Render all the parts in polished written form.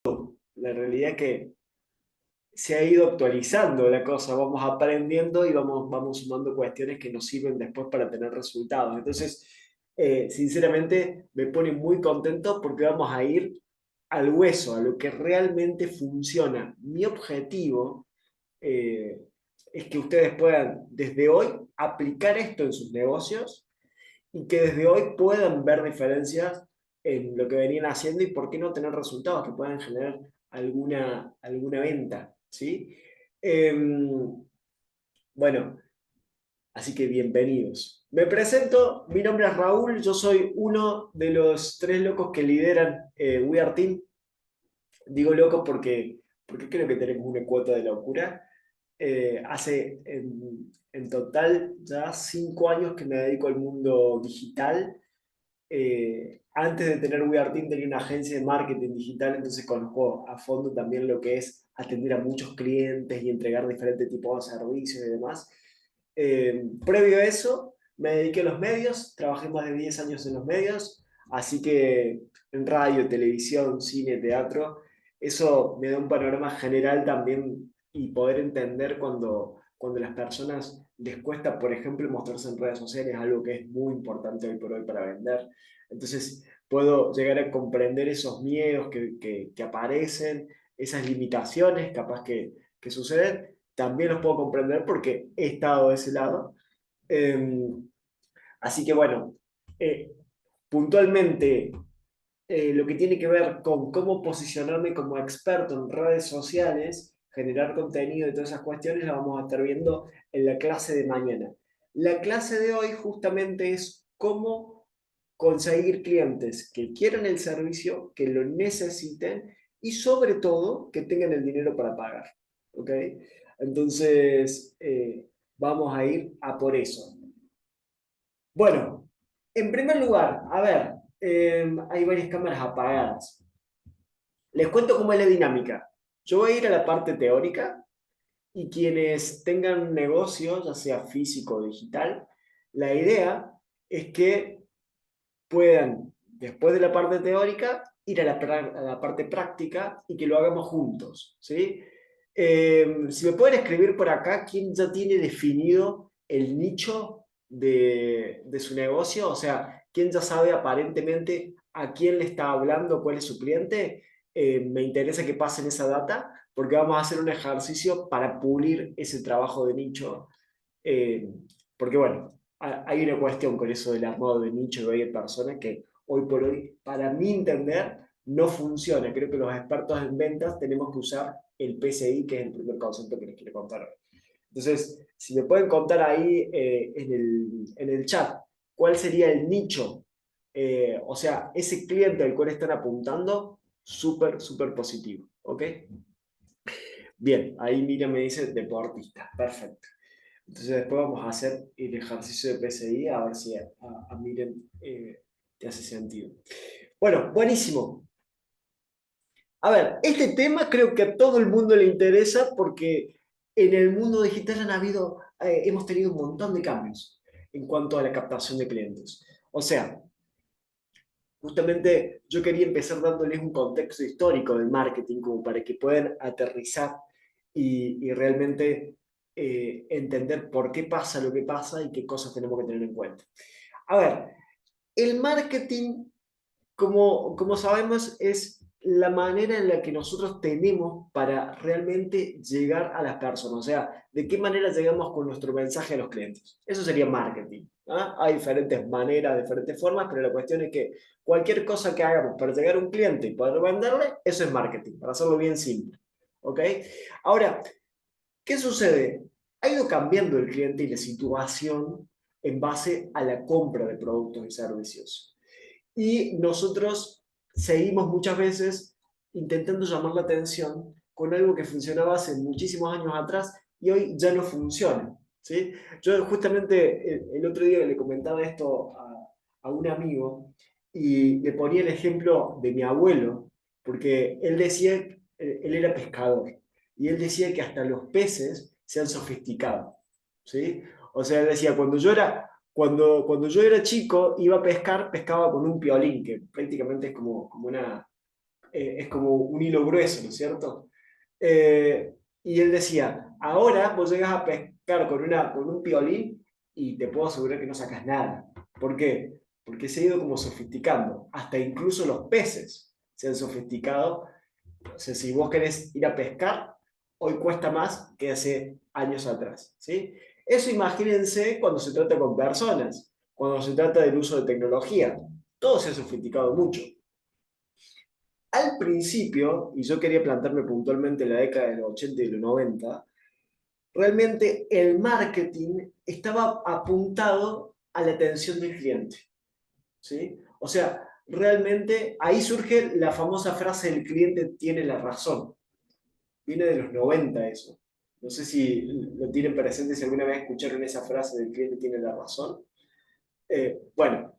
La realidad es que se ha ido actualizando la cosa, vamos aprendiendo y vamos sumando cuestiones que nos sirven después para tener resultados. Entonces, sinceramente, me pone muy contento porque vamos a ir al hueso, a lo que realmente funciona. Mi objetivo eh, es que ustedes puedan desde hoy aplicar esto en sus negocios y que desde hoy puedan ver diferencias en lo que venían haciendo y por qué no tener resultados que puedan generar alguna venta, ¿sí? Eh, bueno, así que bienvenidos. Me presento, mi nombre es Raúl, yo soy uno de los tres locos que lideran We Are Team. Digo locos porque creo que tenemos una cuota de locura. Hace en total ya 5 años que me dedico al mundo digital. Antes de tener We Are Team tenía una agencia de marketing digital, entonces conozco a fondo también lo que es atender a muchos clientes y entregar diferentes tipos de servicios y demás. Previo a eso, me dediqué a los medios, trabajé más de 10 años en los medios, así que en radio, televisión, cine, teatro, eso me da un panorama general también y poder entender cuando las personas les cuesta, por ejemplo, mostrarse en redes sociales, algo que es muy importante hoy por hoy para vender. Entonces, puedo llegar a comprender esos miedos que aparecen, esas limitaciones capaz que suceden. También los puedo comprender porque he estado de ese lado. Eh, Así que bueno, eh, puntualmente lo que tiene que ver con cómo posicionarme como experto en redes sociales, generar contenido y todas esas cuestiones, las vamos a estar viendo en la clase de mañana. La clase de hoy justamente es cómo conseguir clientes que quieran el servicio, que lo necesiten y sobre todo que tengan el dinero para pagar. ¿Ok? Entonces, vamos a ir a por eso. Bueno, en primer lugar, a ver, hay varias cámaras apagadas. Les cuento cómo es la dinámica. Yo voy a ir a la parte teórica y quienes tengan un negocio, ya sea físico o digital, la idea es que puedan, después de la parte teórica, ir a la parte práctica y que lo hagamos juntos, ¿sí? Si me pueden escribir por acá, ¿quién ya tiene definido el nicho de su negocio? O sea, ¿quién ya sabe aparentemente a quién le está hablando, cuál es su cliente? Me interesa que pasen esa data porque vamos a hacer un ejercicio para pulir ese trabajo de nicho. Eh, Porque bueno, hay una cuestión con eso del armado de nicho de personas que hoy por hoy, para mi entender, no funciona. Creo que los expertos en ventas tenemos que usar el PCI, que es el primer concepto que les quiero contar hoy. Entonces, si me pueden contar ahí en el chat cuál sería el nicho, o sea, ese cliente al cual están apuntando, súper, súper positivo. ¿Ok? Bien, ahí Miriam me dice deportista. Perfecto. Entonces después vamos a hacer el ejercicio de PCI a ver si a Miren te hace sentido. Bueno, buenísimo. A ver, este tema creo que a todo el mundo le interesa porque en el mundo digital hemos tenido un montón de cambios en cuanto a la captación de clientes. O sea, justamente yo quería empezar dándoles un contexto histórico del marketing como para que puedan aterrizar y realmente entender por qué pasa lo que pasa y qué cosas tenemos que tener en cuenta. A ver, el marketing, como sabemos, es la manera en la que nosotros tenemos para realmente llegar a las personas. O sea, de qué manera llegamos con nuestro mensaje a los clientes. Eso sería marketing. ¿Ah? Hay diferentes maneras, diferentes formas, pero la cuestión es que cualquier cosa que hagamos para llegar a un cliente y poder venderle, eso es marketing, para hacerlo bien simple. ¿Ok? Ahora, ¿qué sucede? Ha ido cambiando el cliente y la situación en base a la compra de productos y servicios. Y nosotros seguimos muchas veces intentando llamar la atención con algo que funcionaba hace muchísimos años atrás y hoy ya no funciona. ¿Sí? Yo justamente el otro día le comentaba esto a un amigo y le ponía el ejemplo de mi abuelo, porque él decía, él era pescador, y él decía que hasta los peces se han sofisticado. ¿Sí? O sea, él decía, cuando yo era chico, iba a pescar, pescaba con un piolín, que prácticamente es como una, es como un hilo grueso, ¿no es cierto? Y él decía, ahora vos llegas a pescar con un piolín y te puedo asegurar que no sacas nada. ¿Por qué? Porque se ha ido como sofisticando. Hasta incluso los peces se han sofisticado. O sea, si vos querés ir a pescar, hoy cuesta más que hace años atrás, ¿sí? Eso imagínense cuando se trata con personas, cuando se trata del uso de tecnología. Todo se ha sofisticado mucho. Al principio, y yo quería plantarme puntualmente en la década de los 80 y de los 90, realmente el marketing estaba apuntado a la atención del cliente, ¿sí? O sea, realmente ahí surge la famosa frase el cliente tiene la razón. Viene de los 90 eso. No sé si lo tienen presente, si alguna vez escucharon esa frase del cliente tiene la razón. Bueno,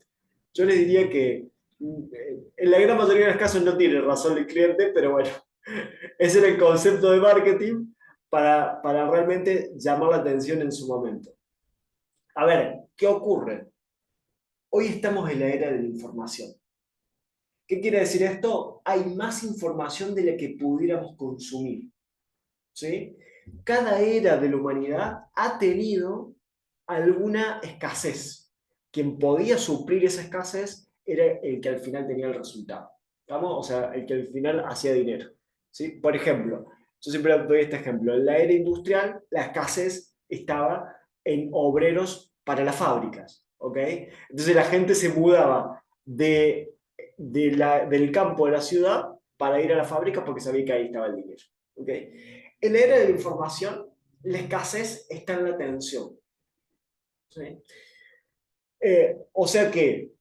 yo les diría que en la gran mayoría de los casos no tiene razón el cliente, pero bueno, ese era el concepto de marketing para realmente llamar la atención en su momento. A ver, ¿qué ocurre? Hoy estamos en la era de la información. ¿Qué quiere decir esto? Hay más información de la que pudiéramos consumir, ¿sí? Cada era de la humanidad ha tenido alguna escasez. Quien podía suplir esa escasez era el que al final tenía el resultado. ¿Estamos? O sea, el que al final hacía dinero. ¿Sí? Por ejemplo, yo siempre doy este ejemplo. En la era industrial, la escasez estaba en obreros para las fábricas. ¿Ok? Entonces la gente se mudaba del campo de la ciudad para ir a la fábrica porque sabía que ahí estaba el dinero. ¿Ok? En la era de la información, la escasez está en la atención. ¿Sí? O sea que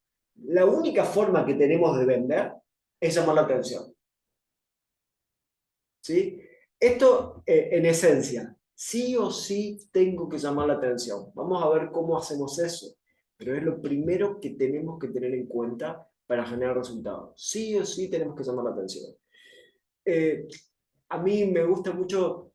la única forma que tenemos de vender es llamar la atención. ¿Sí? Esto, en esencia, sí o sí tengo que llamar la atención. Vamos a ver cómo hacemos eso. Pero es lo primero que tenemos que tener en cuenta para generar resultados. Sí o sí tenemos que llamar la atención. Eh, a mí me gusta mucho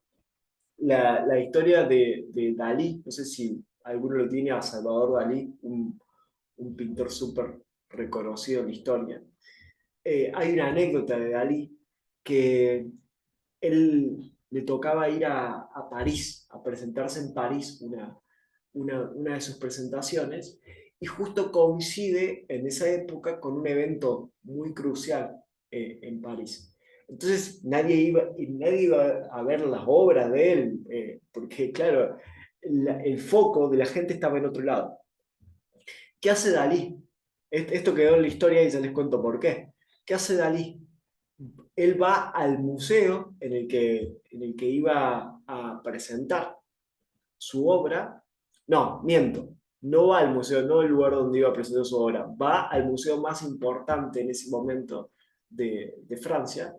la historia de Dalí. No sé si alguno lo tiene, a Salvador Dalí, un pintor súper reconocido en la historia. Hay una anécdota de Dalí que él le tocaba ir a París, a presentarse en París una de sus presentaciones, y justo coincide en esa época con un evento muy crucial en París. Entonces nadie iba a ver las obras de él, porque claro, el foco de la gente estaba en otro lado. ¿Qué hace Dalí? Esto quedó en la historia y ya les cuento por qué. ¿Qué hace Dalí? Él va al museo en el que iba a presentar su obra. No, miento. No va al museo, no al lugar donde iba a presentar su obra. Va al museo más importante en ese momento de Francia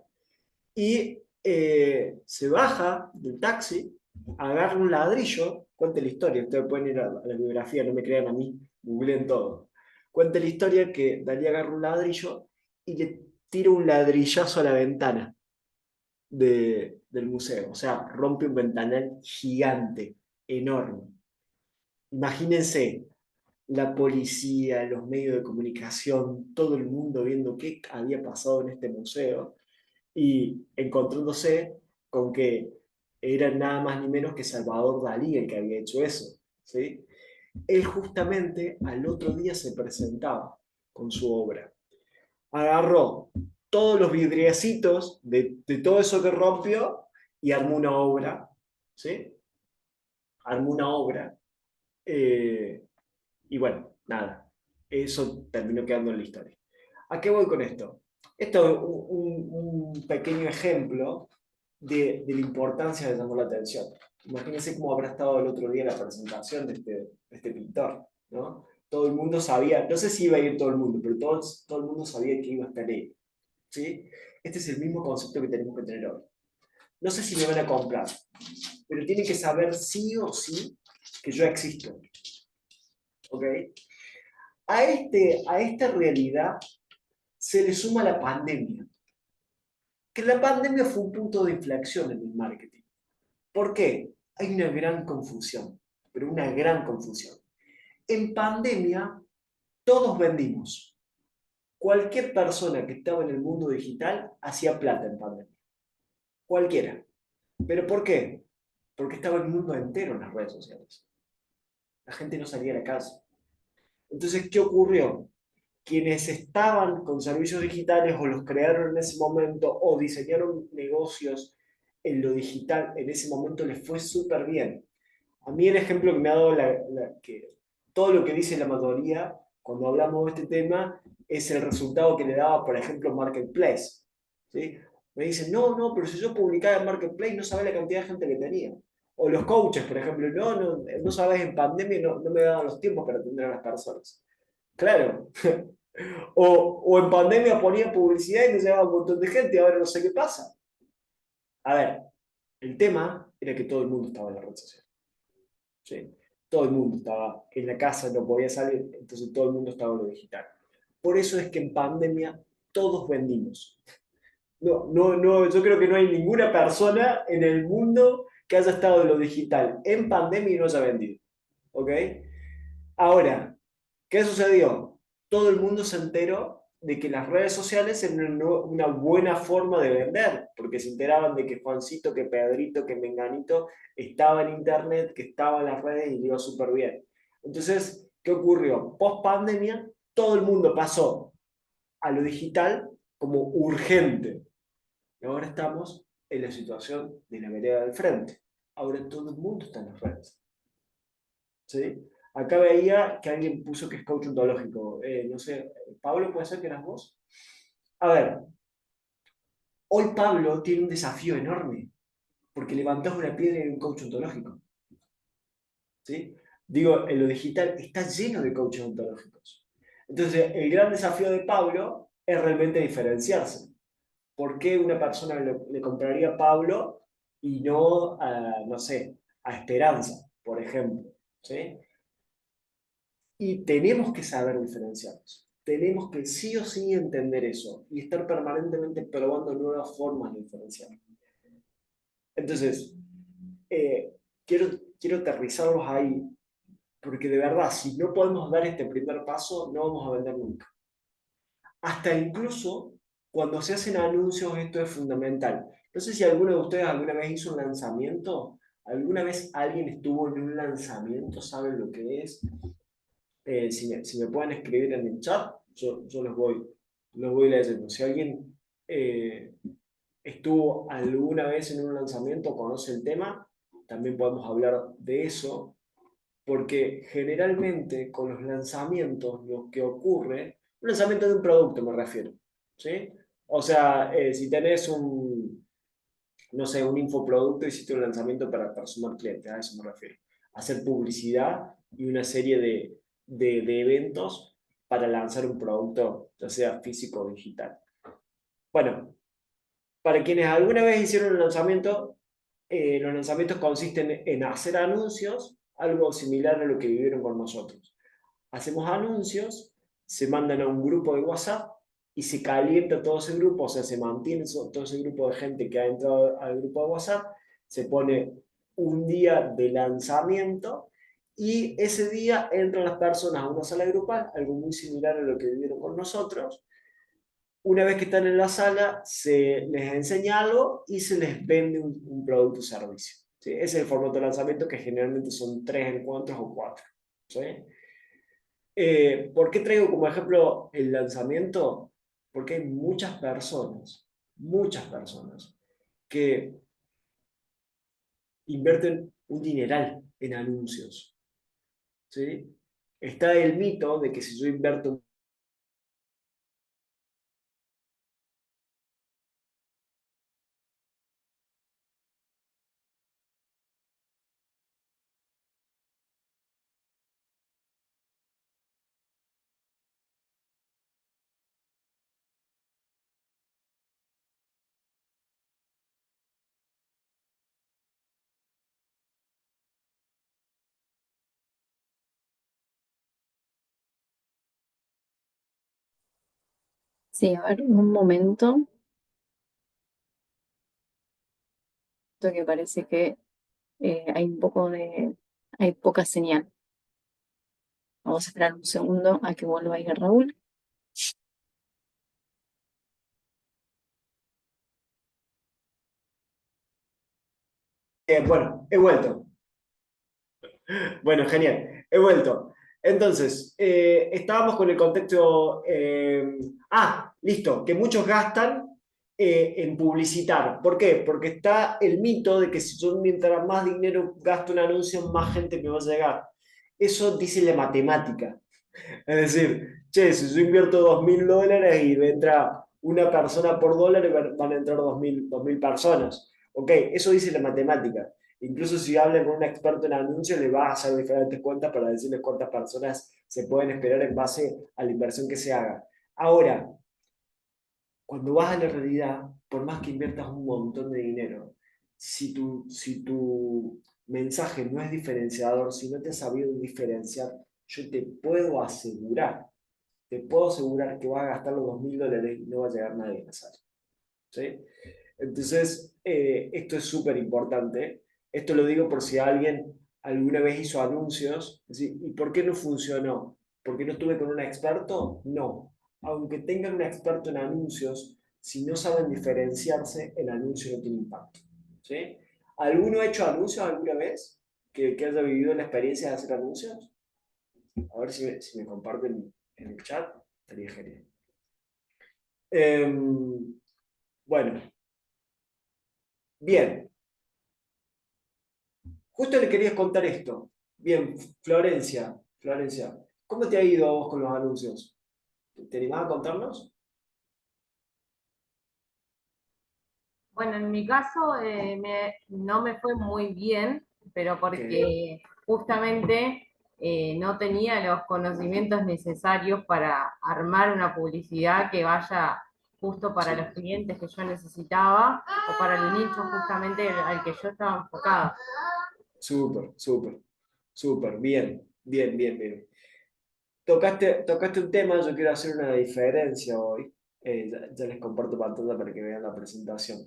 y se baja del taxi, agarra un ladrillo, cuenta la historia, ustedes pueden ir a la biografía, no me crean a mí, googleen todo. Cuenta la historia que Dalí agarra un ladrillo y le tira un ladrillazo a la ventana del museo. O sea, rompe un ventanal gigante, enorme. Imagínense la policía, los medios de comunicación, todo el mundo viendo qué había pasado en este museo y encontrándose con que era nada más ni menos que Salvador Dalí el que había hecho eso, ¿sí? Él justamente al otro día se presentaba con su obra. Agarró todos los vidriecitos de todo eso que rompió y armó una obra, ¿sí? Armó una obra. eh, y bueno, nada, eso terminó quedando en la historia. ¿A qué voy con esto? Esto es un pequeño ejemplo de la importancia de llamar la atención. Imagínense cómo habrá estado el otro día la presentación de este pintor, ¿no? Todo el mundo sabía, no sé si iba a ir todo el mundo, pero todo el mundo sabía que iba a estar él, ¿sí? Este es el mismo concepto que tenemos que tener hoy. No sé si me van a comprar, pero tienen que saber sí o sí que yo existo, ¿ok? A esta realidad se le suma la pandemia, que la pandemia fue un punto de inflexión en el marketing. ¿Por qué? Hay una gran confusión, pero una gran confusión. En pandemia todos vendimos, Cualquier persona que estaba en el mundo digital hacía plata en pandemia. Cualquiera. ¿Pero por qué? Porque estaba el mundo entero en las redes sociales. La gente no salía a la calle. Entonces, ¿qué ocurrió? Quienes estaban con servicios digitales o los crearon en ese momento o diseñaron negocios en lo digital en ese momento les fue súper bien. A mí el ejemplo que me ha dado que todo lo que dice la mayoría cuando hablamos de este tema es el resultado que le daba, por ejemplo, Marketplace. ¿Sí? Me dicen, no, no, pero si yo publicaba en Marketplace no sabía la cantidad de gente que tenía. O los coaches, por ejemplo, no, no, no sabes, en pandemia no me daban los tiempos para atender a las personas. Claro. O en pandemia ponía publicidad y me llegaba un montón de gente y ahora no sé qué pasa. A ver, el tema era que todo el mundo estaba en la red social. ¿Sí? Todo el mundo estaba en la casa, no podía salir, entonces todo el mundo estaba en lo digital. Por eso es que en pandemia todos vendimos. No, no, no, yo creo que no hay ninguna persona en el mundo que haya estado en lo digital en pandemia y no haya vendido. ¿Ok? Ahora, ¿qué sucedió? Todo el mundo se enteró de que las redes sociales eran una buena forma de vender, porque se enteraban de que Juancito, que Pedrito, que Menganito estaba en internet, que estaba en las redes y le iba súper bien. Entonces, ¿qué ocurrió? Post pandemia, todo el mundo pasó a lo digital como urgente. Y ahora estamos en la situación de la vereda del frente. Ahora todo el mundo está en las redes. ¿Sí? Acá veía que alguien puso que es coach ontológico. No sé, Pablo, ¿puede ser que eras vos? A ver, hoy Pablo tiene un desafío enorme, porque levantás una piedra en un coach ontológico. ¿Sí? Digo, en lo digital está lleno de coaches ontológicos. Entonces, el gran desafío de Pablo es realmente diferenciarse. ¿Por qué una persona le compraría a Pablo y no a, no sé, a Esperanza, por ejemplo? ¿Sí? Y tenemos que saber diferenciarnos. Tenemos que sí o sí entender eso y estar permanentemente probando nuevas formas de diferenciar. Entonces, eh, quiero, quiero aterrizarlos ahí, porque de verdad, si no podemos dar este primer paso, no vamos a vender nunca. Hasta incluso cuando se hacen anuncios, esto es fundamental. No sé si alguno de ustedes alguna vez hizo un lanzamiento, alguna vez alguien estuvo en un lanzamiento, saben lo que es. Si me pueden escribir en el chat, yo los voy leyendo. Si alguien eh, estuvo alguna vez en un lanzamiento, conoce el tema, también podemos hablar de eso, porque generalmente con los lanzamientos lo que ocurre, un lanzamiento de un producto me refiero, ¿sí? O sea, si tenés no sé, un infoproducto, hiciste un lanzamiento para sumar clientes, a eso me refiero. Hacer publicidad y una serie de eventos para lanzar un producto, ya sea físico o digital. Bueno, para quienes alguna vez hicieron un lanzamiento, los lanzamientos consisten en hacer anuncios, algo similar a lo que vivieron con nosotros. Hacemos anuncios, se mandan a un grupo de WhatsApp y se calienta todo ese grupo, o sea, se mantiene todo ese grupo de gente que ha entrado al grupo de WhatsApp, se pone un día de lanzamiento y ese día entran las personas a una sala grupal, algo muy similar a lo que vivieron con nosotros. Una vez que están en la sala, se les enseña algo y se les vende un producto o servicio. ¿Sí? Ese es el formato de lanzamiento que generalmente son 3 encuentros o 4. ¿Sí? ¿Por qué traigo como ejemplo el lanzamiento? Porque hay muchas personas, que invierten un dineral en anuncios. ¿Sí? Está el mito de que si yo invierto Sí, a ver, un momento, que parece que hay hay poca señal. Vamos a esperar un segundo a que vuelva a ir Raúl. Bueno, he vuelto. Bueno, genial. He vuelto. Entonces, estábamos con el contexto. Listo, que muchos gastan en publicitar. ¿Por qué? Porque está el mito de que si yo mientras más dinero gasto en anuncios, más gente me va a llegar. Eso dice la matemática. Es decir, che, si yo invierto $2.000 y me entra una persona por dólar, van a entrar dos mil personas. Ok, eso dice la matemática. Incluso si hablan con un experto en anuncios, le va a hacer diferentes cuentas para decirles cuántas personas se pueden esperar en base a la inversión que se haga. Ahora, cuando vas a la realidad, por más que inviertas un montón de dinero, si tu mensaje no es diferenciador, si no te has sabido diferenciar, yo te puedo asegurar que vas a gastar los $2.000 y no va a llegar nadie a la sala. ¿Sí? Entonces, esto es súper importante. Esto lo digo por si alguien alguna vez hizo anuncios. ¿Y por qué no funcionó? ¿Porque no estuve con un experto? No. Aunque tengan un experto en anuncios, si no saben diferenciarse, el anuncio no tiene impacto. ¿Sí? ¿Alguno ha hecho anuncios alguna vez? ¿Que haya vivido la experiencia de hacer anuncios? A ver si me comparten en el chat. Estaría genial. Bueno, bien. Justo le quería contar esto. Bien, Florencia, ¿cómo te ha ido a vos con los anuncios? ¿Te animás a contarnos? Bueno, en mi caso no me fue muy bien, pero Ok, porque justamente no tenía los conocimientos necesarios para armar una publicidad que vaya justo para los sí, clientes que yo necesitaba o para el nicho justamente al que yo estaba enfocada. súper, súper, súper, bien, bien, bien, bien. Tocaste un tema, yo quiero hacer una diferencia hoy. Ya les comparto pantalla para que vean la presentación.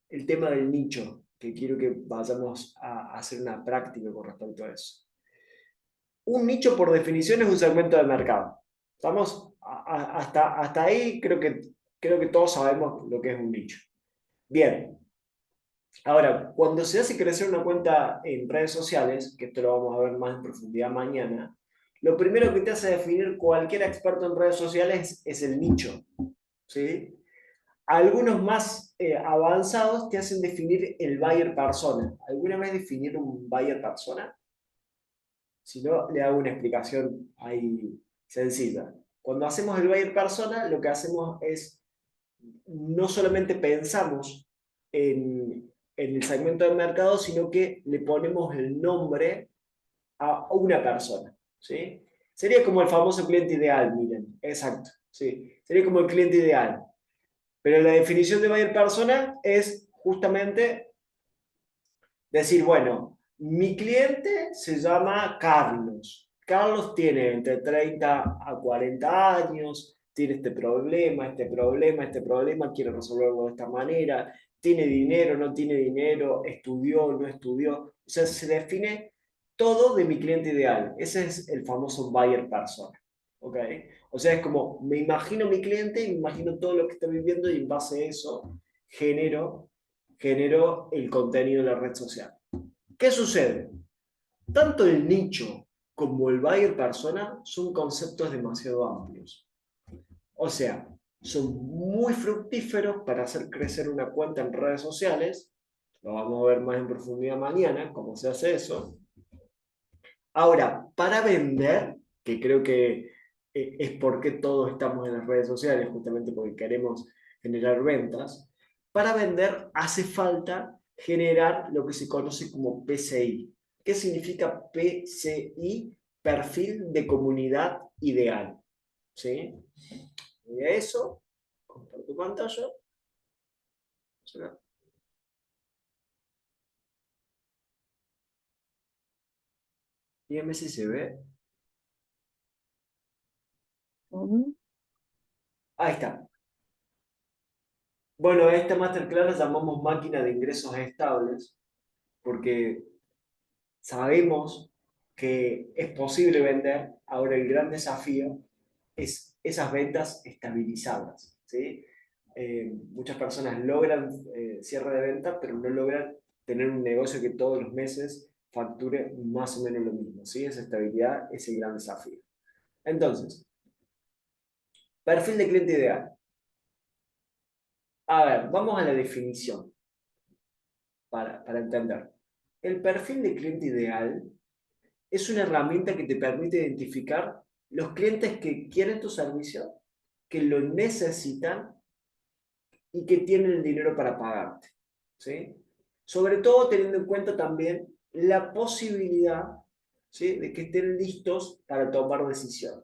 El tema del nicho, que quiero que vayamos a hacer una práctica con respecto a eso. Un nicho, por definición, es un segmento de mercado. ¿Estamos? Hasta ahí creo que todos sabemos lo que es un nicho. Bien, ahora, cuando se hace crecer una cuenta en redes sociales, que esto lo vamos a ver más en profundidad mañana, lo primero que te hace definir cualquier experto en redes sociales es el nicho. ¿Sí? Algunos más avanzados te hacen definir el buyer persona. ¿Alguna vez definir un buyer persona? Si no, le hago una explicación ahí sencilla. Cuando hacemos el buyer persona, lo que hacemos es, no solamente pensamos en el segmento del mercado, sino que le ponemos el nombre a una persona. ¿Sí? Sería como el famoso cliente ideal, miren, exacto. ¿Sí? Sería como el cliente ideal. Pero la definición de buyer persona es justamente decir, bueno, mi cliente se llama Carlos. Carlos tiene entre 30 a 40 años, tiene este problema, este problema, este problema, quiere resolverlo de esta manera, tiene dinero, no tiene dinero, estudió, no estudió. O sea, se define todo de mi cliente ideal. Ese es el famoso buyer persona. ¿Ok? O sea, es como, me imagino mi cliente y me imagino todo lo que está viviendo y en base a eso genero el contenido de la red social. ¿Qué sucede? Tanto el nicho como el buyer persona son conceptos demasiado amplios. O sea, son muy fructíferos para hacer crecer una cuenta en redes sociales. Lo vamos a ver más en profundidad mañana, cómo se hace eso. Ahora, para vender, que creo que es porque todos estamos en las redes sociales, justamente porque queremos generar ventas, para vender hace falta generar lo que se conoce como PCI. ¿Qué significa PCI? Perfil de comunidad ideal. ¿Sí? Y a eso, comparto pantalla. Dígame si se ve. Mm. Ahí está. Bueno, a esta masterclass la llamamos máquina de ingresos estables, porque sabemos que es posible vender. Ahora el gran desafío es esas ventas estabilizadas. ¿Sí? Muchas personas logran cierre de venta, pero no logran tener un negocio que todos los meses facture más o menos lo mismo, ¿sí? Esa estabilidad es el gran desafío. Entonces, perfil de cliente ideal. A ver, vamos a la definición para entender. El perfil de cliente ideal es una herramienta que te permite identificar los clientes que quieren tu servicio, que lo necesitan y que tienen el dinero para pagarte, ¿sí? Sobre todo teniendo en cuenta también la posibilidad, ¿sí?, de que estén listos para tomar decisiones.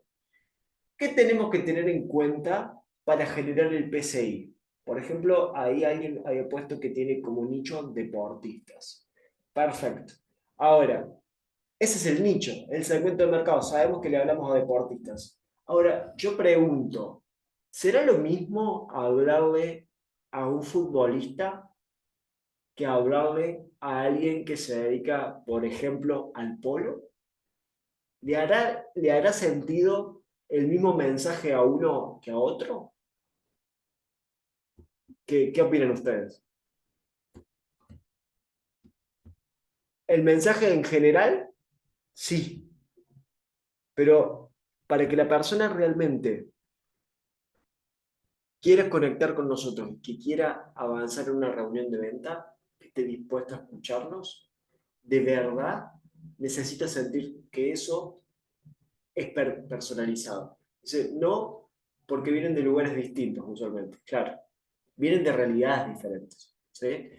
¿Qué tenemos que tener en cuenta para generar el PCI? Por ejemplo, ahí alguien había puesto que tiene como nicho deportistas. Perfecto. Ahora, ese es el nicho, el segmento de mercado. Sabemos que le hablamos a deportistas. Ahora, yo pregunto, ¿será lo mismo hablarle a un futbolista que hablarle a alguien que se dedica, por ejemplo, al polo? ¿Le hará sentido el mismo mensaje a uno que a otro? ¿Qué opinan ustedes? El mensaje en general, sí, pero para que la persona realmente quiera conectar con nosotros, que quiera avanzar en una reunión de venta, que esté dispuesto a escucharnos, de verdad necesita sentir que eso es personalizado. No porque vienen de lugares distintos usualmente, claro, vienen de realidades diferentes, ¿sí?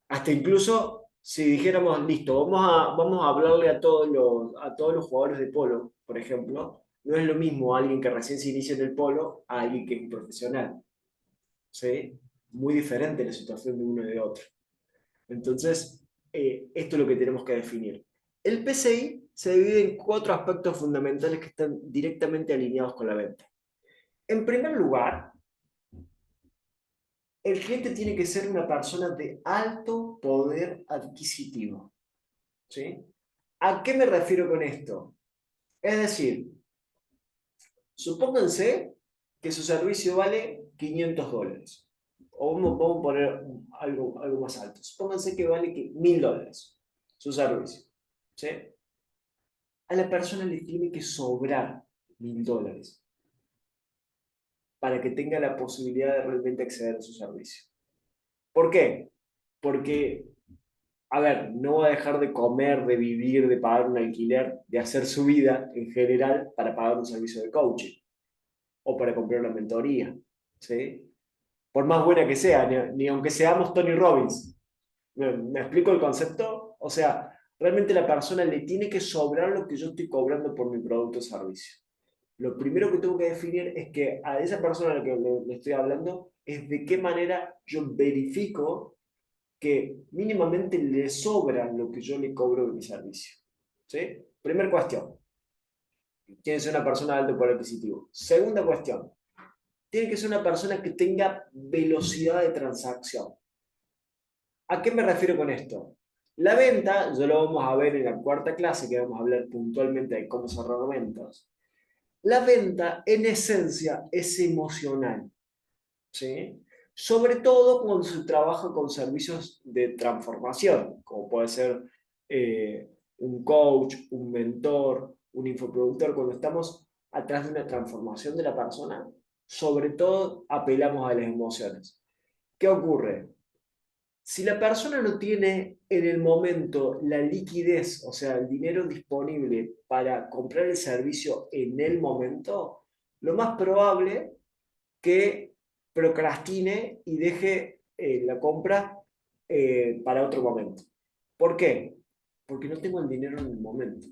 Hasta incluso si dijéramos, listo, vamos a hablarle a todos los jugadores de polo, por ejemplo, no es lo mismo alguien que recién se inicia en el polo a alguien que es un profesional, ¿sí? Muy diferente la situación de uno y de otro. Entonces, esto es lo que tenemos que definir. El PCI se divide en 4 aspectos fundamentales que están directamente alineados con la venta. En primer lugar, el cliente tiene que ser una persona de alto poder adquisitivo, ¿sí? ¿A qué me refiero con esto? Es decir, supónganse que su servicio vale $500. O vamos a poner algo más alto. Supónganse que vale $1000 su servicio, ¿sí? A la persona le tiene que sobrar $1000 para que tenga la posibilidad de realmente acceder a su servicio. ¿Por qué? Porque, a ver, no va a dejar de comer, de vivir, de pagar un alquiler, de hacer su vida en general para pagar un servicio de coaching o para comprar una mentoría, ¿sí? Por más buena que sea, ni aunque seamos Tony Robbins. ¿Me explico el concepto? O sea, realmente la persona le tiene que sobrar lo que yo estoy cobrando por mi producto o servicio. Lo primero que tengo que definir es que a esa persona a la que le estoy hablando es de qué manera yo verifico que mínimamente le sobra lo que yo le cobro de mi servicio. ¿Sí? Primera cuestión, tiene que ser una persona de alto poder adquisitivo. Segunda cuestión, tiene que ser una persona que tenga velocidad de transacción. ¿A qué me refiero con esto? La venta, ya lo vamos a ver en la 4ª clase, que vamos a hablar puntualmente de cómo cerrar ventas. La venta, en esencia, es emocional, ¿sí? Sobre todo cuando se trabaja con servicios de transformación, como puede ser un coach, un mentor, un infoproductor. Cuando estamos atrás de una transformación de la persona, sobre todo apelamos a las emociones. ¿Qué ocurre? Si la persona no tiene en el momento la liquidez, o sea, el dinero disponible para comprar el servicio en el momento, lo más probable que procrastine y deje la compra para otro momento. ¿Por qué? Porque no tengo el dinero en el momento,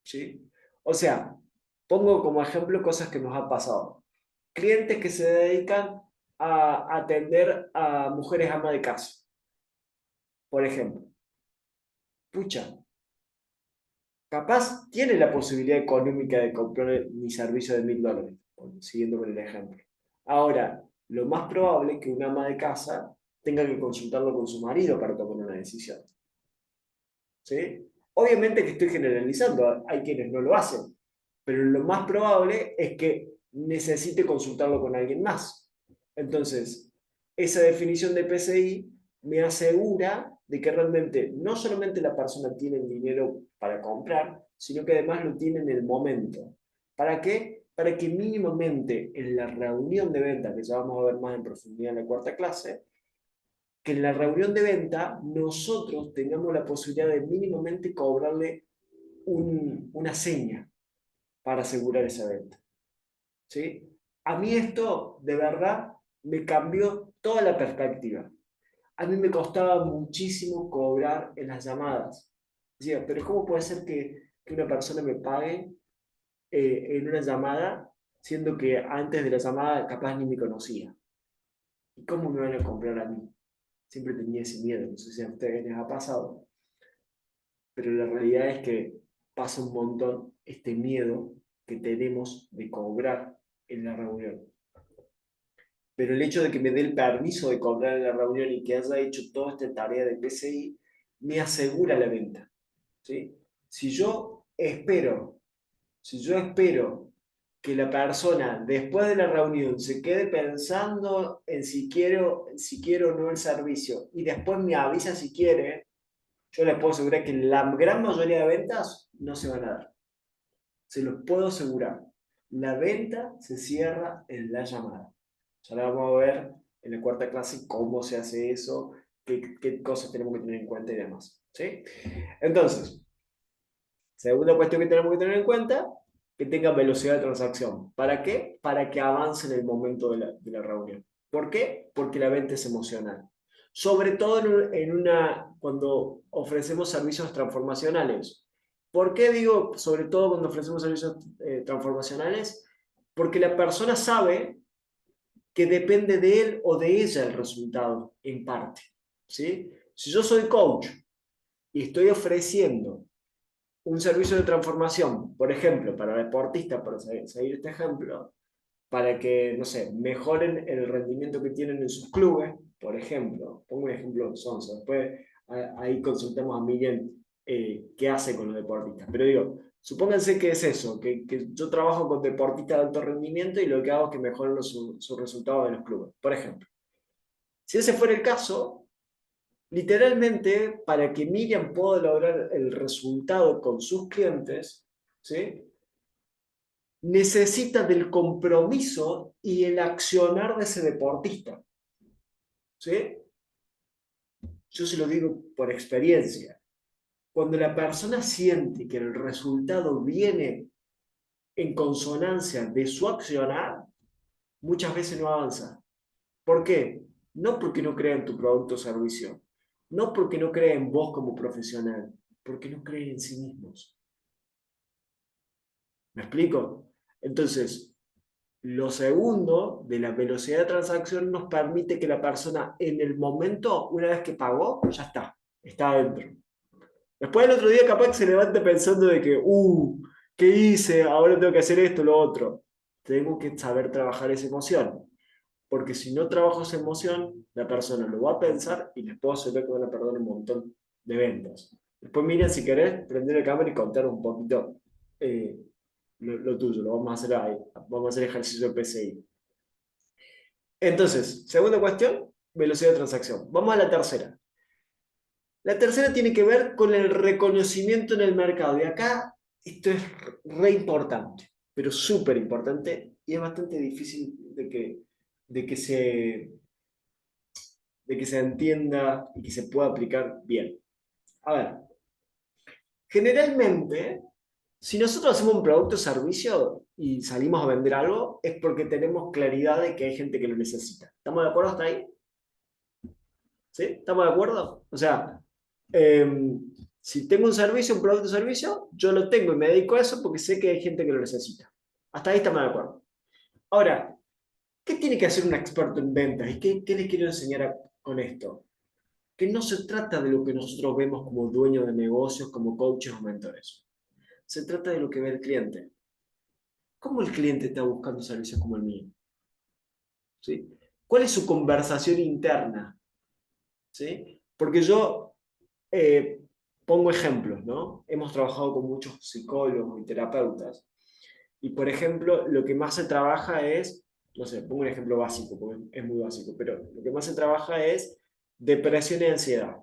¿sí? O sea, pongo como ejemplo cosas que nos han pasado. Clientes que se dedican a atender a mujeres ama de casa, por ejemplo. Pucha, capaz tiene la posibilidad económica de comprar mi servicio de $1000, siguiendo con el ejemplo. Ahora, lo más probable es que una ama de casa tenga que consultarlo con su marido para tomar una decisión. ¿Sí? Obviamente que estoy generalizando, hay quienes no lo hacen, pero lo más probable es que necesite consultarlo con alguien más. Entonces, esa definición de PCI me asegura de que realmente no solamente la persona tiene el dinero para comprar, sino que además lo tiene en el momento. ¿Para qué? Para que mínimamente en la reunión de venta, que ya vamos a ver más en profundidad en la cuarta clase, que en la reunión de venta nosotros tengamos la posibilidad de mínimamente cobrarle una seña para asegurar esa venta. ¿Sí? A mí esto, de verdad, me cambió toda la perspectiva. A mí me costaba muchísimo cobrar en las llamadas. Decía, pero ¿cómo puede ser que una persona me pague en una llamada, siendo que antes de la llamada capaz ni me conocía? ¿Y cómo me van a comprar a mí? Siempre tenía ese miedo, no sé si a ustedes les ha pasado, pero la realidad es que pasa un montón este miedo que tenemos de cobrar en la reunión. Pero el hecho de que me dé el permiso de cobrar en la reunión y que haya hecho toda esta tarea de PCI, me asegura la venta. ¿Sí? Si yo espero, si yo espero que la persona después de la reunión se quede pensando en si quiero o no el servicio y después me avisa si quiere, yo les puedo asegurar que la gran mayoría de ventas no se van a dar. Se los puedo asegurar. La venta se cierra en la llamada. Ya la vamos a ver en la cuarta clase cómo se hace eso, qué cosas tenemos que tener en cuenta y demás. ¿Sí? Entonces, segunda cuestión que tenemos que tener en cuenta, que tenga velocidad de transacción. ¿Para qué? Para que avance en el momento de la reunión. ¿Por qué? Porque la venta es emocional. Sobre todo cuando ofrecemos servicios transformacionales. ¿Por qué digo sobre todo cuando ofrecemos servicios transformacionales? Porque la persona sabe que depende de él o de ella el resultado, en parte. ¿Sí? Si yo soy coach y estoy ofreciendo un servicio de transformación, por ejemplo, para deportistas, para seguir este ejemplo, para que, no sé, mejoren el rendimiento que tienen en sus clubes, por ejemplo, pongo un ejemplo sonso, después ahí consultamos a Miguel qué hace con los deportistas, pero digo, supónganse que es eso, que yo trabajo con deportistas de alto rendimiento y lo que hago es que mejoren sus resultados de los clubes, por ejemplo. Si ese fuera el caso, literalmente, para que Miriam pueda lograr el resultado con sus clientes, ¿sí? Necesita del compromiso y el accionar de ese deportista. ¿Sí? Yo se lo digo por experiencia. Cuando la persona siente que el resultado viene en consonancia de su accionar, muchas veces no avanza. ¿Por qué? No porque no crea en tu producto o servicio, no porque no crea en vos como profesional, porque no cree en sí mismos. ¿Me explico? Entonces, lo segundo de la velocidad de transacción nos permite que la persona en el momento, una vez que pagó, ya está adentro. Después el otro día capaz que se levante pensando de que, ¿qué hice? Ahora tengo que hacer esto, lo otro. Tengo que saber trabajar esa emoción. Porque si no trabajo esa emoción, la persona lo va a pensar y les puedo asegurar que van a perder un montón de ventas. Después miren, si querés, prender la cámara y contar un poquito lo tuyo. Lo vamos a hacer ahí. Vamos a hacer ejercicio de PCI. Entonces, segunda cuestión, velocidad de transacción. Vamos a la tercera. La tercera tiene que ver con el reconocimiento en el mercado. Y acá esto es re importante, pero súper importante y es bastante difícil de que se, de que se entienda y que se pueda aplicar bien. A ver, generalmente, si nosotros hacemos un producto o servicio y salimos a vender algo, es porque tenemos claridad de que hay gente que lo necesita. ¿Estamos de acuerdo hasta ahí? ¿Sí? ¿Estamos de acuerdo? O sea, si tengo un servicio, un producto o servicio, yo lo tengo y me dedico a eso porque sé que hay gente que lo necesita. Hasta ahí estamos de acuerdo. Ahora, ¿qué tiene que hacer un experto en ventas? ¿Y qué les quiero enseñar con esto? Que no se trata de lo que nosotros vemos como dueños de negocios, como coaches o mentores. Se trata de lo que ve el cliente. ¿Cómo el cliente está buscando servicios como el mío? ¿Sí? ¿Cuál es su conversación interna? ¿Sí? Porque yo pongo ejemplos, ¿no? Hemos trabajado con muchos psicólogos y terapeutas. Y, por ejemplo, lo que más se trabaja es, no sé, pongo un ejemplo básico, porque es muy básico, pero lo que más se trabaja es depresión y ansiedad.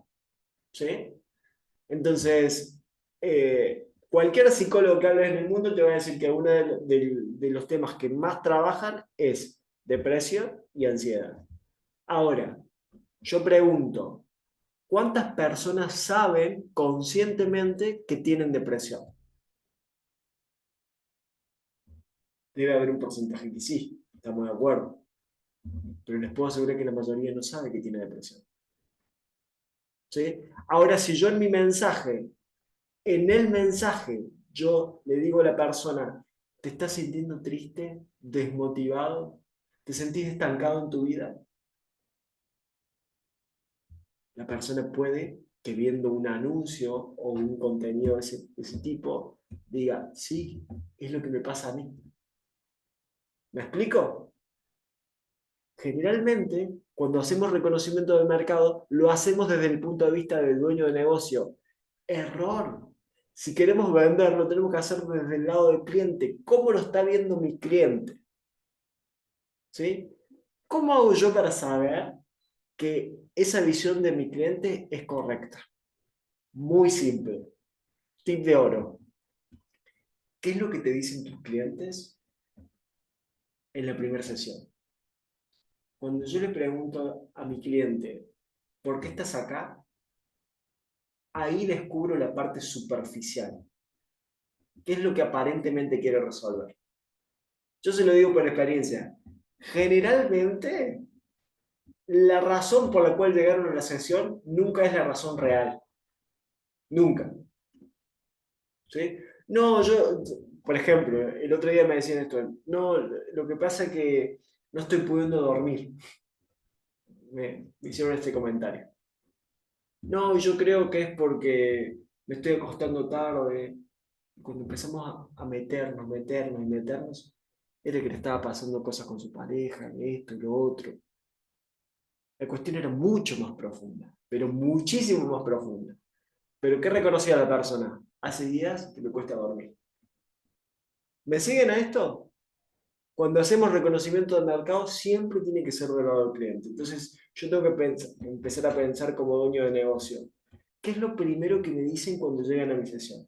¿Sí? Entonces, cualquier psicólogo que hables en el mundo te va a decir que uno de los temas que más trabajan es depresión y ansiedad. Ahora, yo pregunto, ¿cuántas personas saben conscientemente que tienen depresión? Debe haber un porcentaje que sí, estamos de acuerdo. Pero les puedo asegurar que la mayoría no sabe que tiene depresión. ¿Sí? Ahora, si yo en el mensaje, yo le digo a la persona, ¿te estás sintiendo triste, desmotivado? ¿Te sentís estancado en tu vida? La persona puede que viendo un anuncio o un contenido de ese tipo, diga, sí, es lo que me pasa a mí. ¿Me explico? Generalmente, cuando hacemos reconocimiento del mercado, lo hacemos desde el punto de vista del dueño de negocio. Error. Si queremos venderlo, tenemos que hacer desde el lado del cliente. ¿Cómo lo está viendo mi cliente? ¿Sí? ¿Cómo hago yo para saber que esa visión de mi cliente es correcta? Muy simple. Tip de oro. ¿Qué es lo que te dicen tus clientes en la primera sesión? Cuando yo le pregunto a mi cliente, ¿por qué estás acá? Ahí descubro la parte superficial. ¿Qué es lo que aparentemente quiere resolver? Yo se lo digo por experiencia. Generalmente, la razón por la cual llegaron a la sesión nunca es la razón real. Nunca. ¿Sí? No, por ejemplo, el otro día me decían esto. No, lo que pasa es que no estoy pudiendo dormir. Me hicieron este comentario. No, yo creo que es porque me estoy acostando tarde. Cuando empezamos a meternos, era que le estaba pasando cosas con su pareja, esto y lo otro. La cuestión era mucho más profunda, pero muchísimo más profunda. ¿Pero qué reconocía la persona? Hace días que me cuesta dormir. ¿Me siguen a esto? Cuando hacemos reconocimiento del mercado, siempre tiene que ser del lado del cliente. Entonces, yo tengo que empezar a pensar como dueño de negocio. ¿Qué es lo primero que me dicen cuando llegan a mi sesión?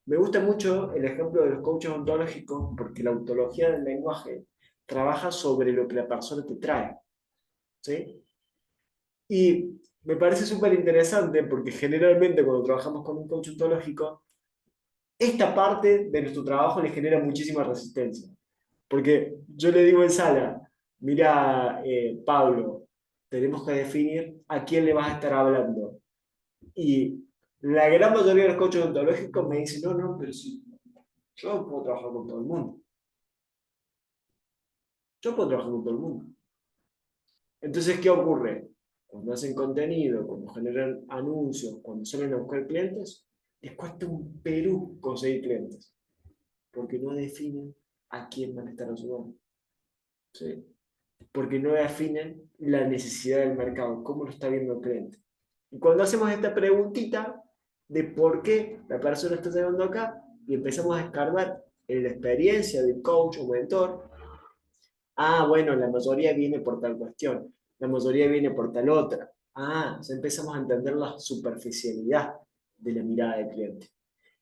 Me gusta mucho el ejemplo de los coaches ontológicos porque la ontología del lenguaje trabaja sobre lo que la persona te trae. ¿Sí? Y me parece súper interesante porque generalmente cuando trabajamos con un coach ontológico, esta parte de nuestro trabajo le genera muchísima resistencia. Porque yo le digo en sala, mira, Pablo, tenemos que definir a quién le vas a estar hablando. Y la gran mayoría de los coaches ontológicos me dicen, no, no, pero sí, yo puedo trabajar con todo el mundo. Yo puedo trabajar con todo el mundo. Entonces, ¿qué ocurre? Cuando hacen contenido, cuando generan anuncios, cuando salen a buscar clientes, les cuesta un Perú conseguir clientes, porque no definen a quién van a estar ayudando. ¿Sí? Porque no definen la necesidad del mercado, cómo lo está viendo el cliente. Y cuando hacemos esta preguntita de por qué la persona está llegando acá y empezamos a escarbar en la experiencia del coach o mentor, ah, bueno, la mayoría viene por tal cuestión, la mayoría viene por tal otra. Ah, ya empezamos a entender la superficialidad de la mirada del cliente.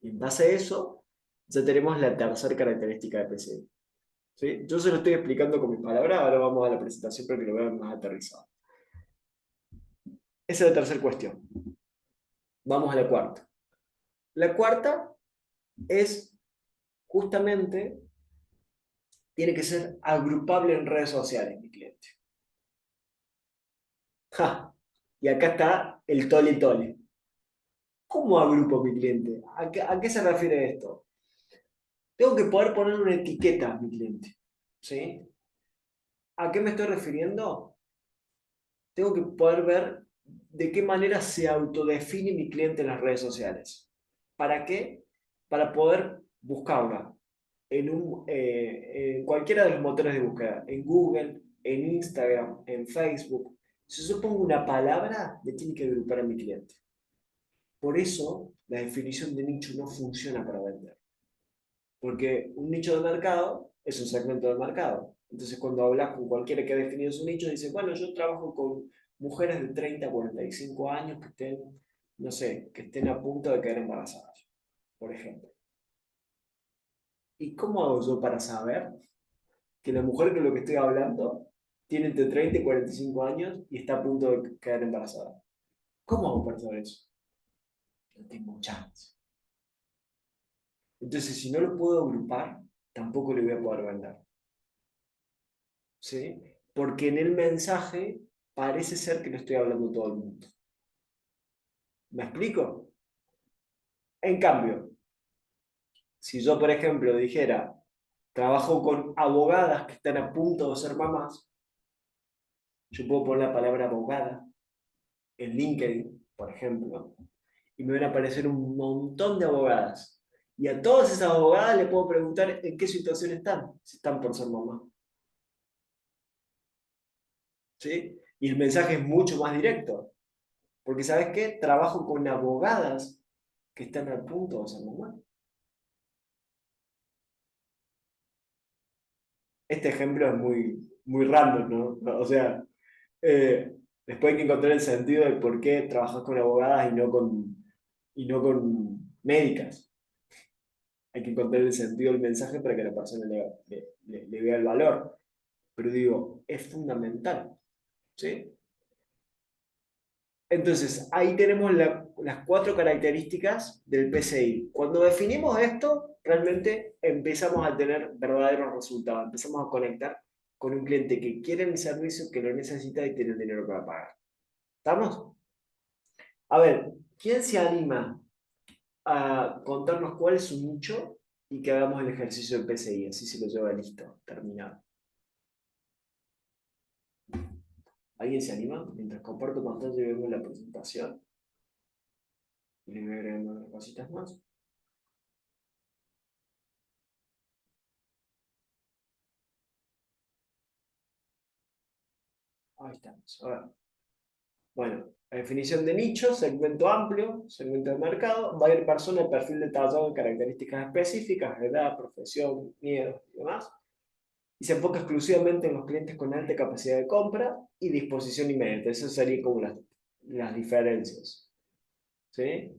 Y en base a eso, ya tenemos la tercera característica de PCI. ¿Sí? Yo se lo estoy explicando con mis palabras, ahora vamos a la presentación para que lo vean más aterrizado. Esa es la tercera cuestión. Vamos a la cuarta. La cuarta es justamente, tiene que ser agrupable en redes sociales, mi cliente. ¡Ja! Y acá está el tole tole. ¿Cómo agrupo a mi cliente? ¿A qué se refiere esto? Tengo que poder poner una etiqueta a mi cliente. ¿Sí? ¿A qué me estoy refiriendo? Tengo que poder ver de qué manera se autodefine mi cliente en las redes sociales. ¿Para qué? Para poder buscarla en cualquiera de los motores de búsqueda, en Google, en Instagram, en Facebook. Si yo pongo una palabra, le tiene que agrupar a mi cliente. Por eso, la definición de nicho no funciona para vender. Porque un nicho de mercado es un segmento de mercado. Entonces, cuando hablas con cualquiera que ha definido su nicho, dice, bueno, yo trabajo mujeres de 30 a 45 años que estén, no sé, que estén a punto de quedar embarazadas, por ejemplo. ¿Y cómo hago yo para saber que la mujer con la que estoy hablando tiene entre 30 y 45 años y está a punto de quedar embarazada? ¿Cómo hago para saber eso? No tengo chance. Entonces, si no lo puedo agrupar, tampoco le voy a poder vender. ¿Sí? Porque en el mensaje parece ser que lo estoy hablando a todo el mundo. ¿Me explico? En cambio, si yo, por ejemplo, dijera, trabajo con abogadas que están a punto de ser mamás, yo puedo poner la palabra abogada en LinkedIn, por ejemplo, y me van a aparecer un montón de abogadas. Y a todas esas abogadas le puedo preguntar en qué situación están, si están por ser mamás. ¿Sí? Y el mensaje es mucho más directo. Porque, ¿sabes qué? Trabajo con abogadas que están al punto de ser mamás. Este ejemplo es muy random, ¿no? O sea, eh, después hay que encontrar el sentido de por qué trabajas con abogadas y no con médicas. Hay que encontrar el sentido del mensaje para que la persona le vea el valor. Pero digo, es fundamental. ¿Sí? Entonces, ahí tenemos las 4 características del PCI. Cuando definimos esto, realmente empezamos a tener verdaderos resultados. Empezamos a conectar con un cliente que quiere el servicio, que lo necesita y tiene el dinero para pagar. ¿Estamos? A ver, ¿quién se anima a contarnos cuál es su nicho y que hagamos el ejercicio del PCI? Así se lo lleva listo, terminado. ¿Alguien se anima? Mientras comparto pantalla y vemos la presentación. Y le voy agregando unas cositas más. Ahí estamos. A ver. Bueno, la definición de nicho, segmento amplio, segmento de mercado, va a ir persona de perfil detallado de características específicas, edad, profesión, miedo y demás. Y se enfoca exclusivamente en los clientes con alta capacidad de compra y disposición inmediata. Esas serían como las diferencias. ¿Sí?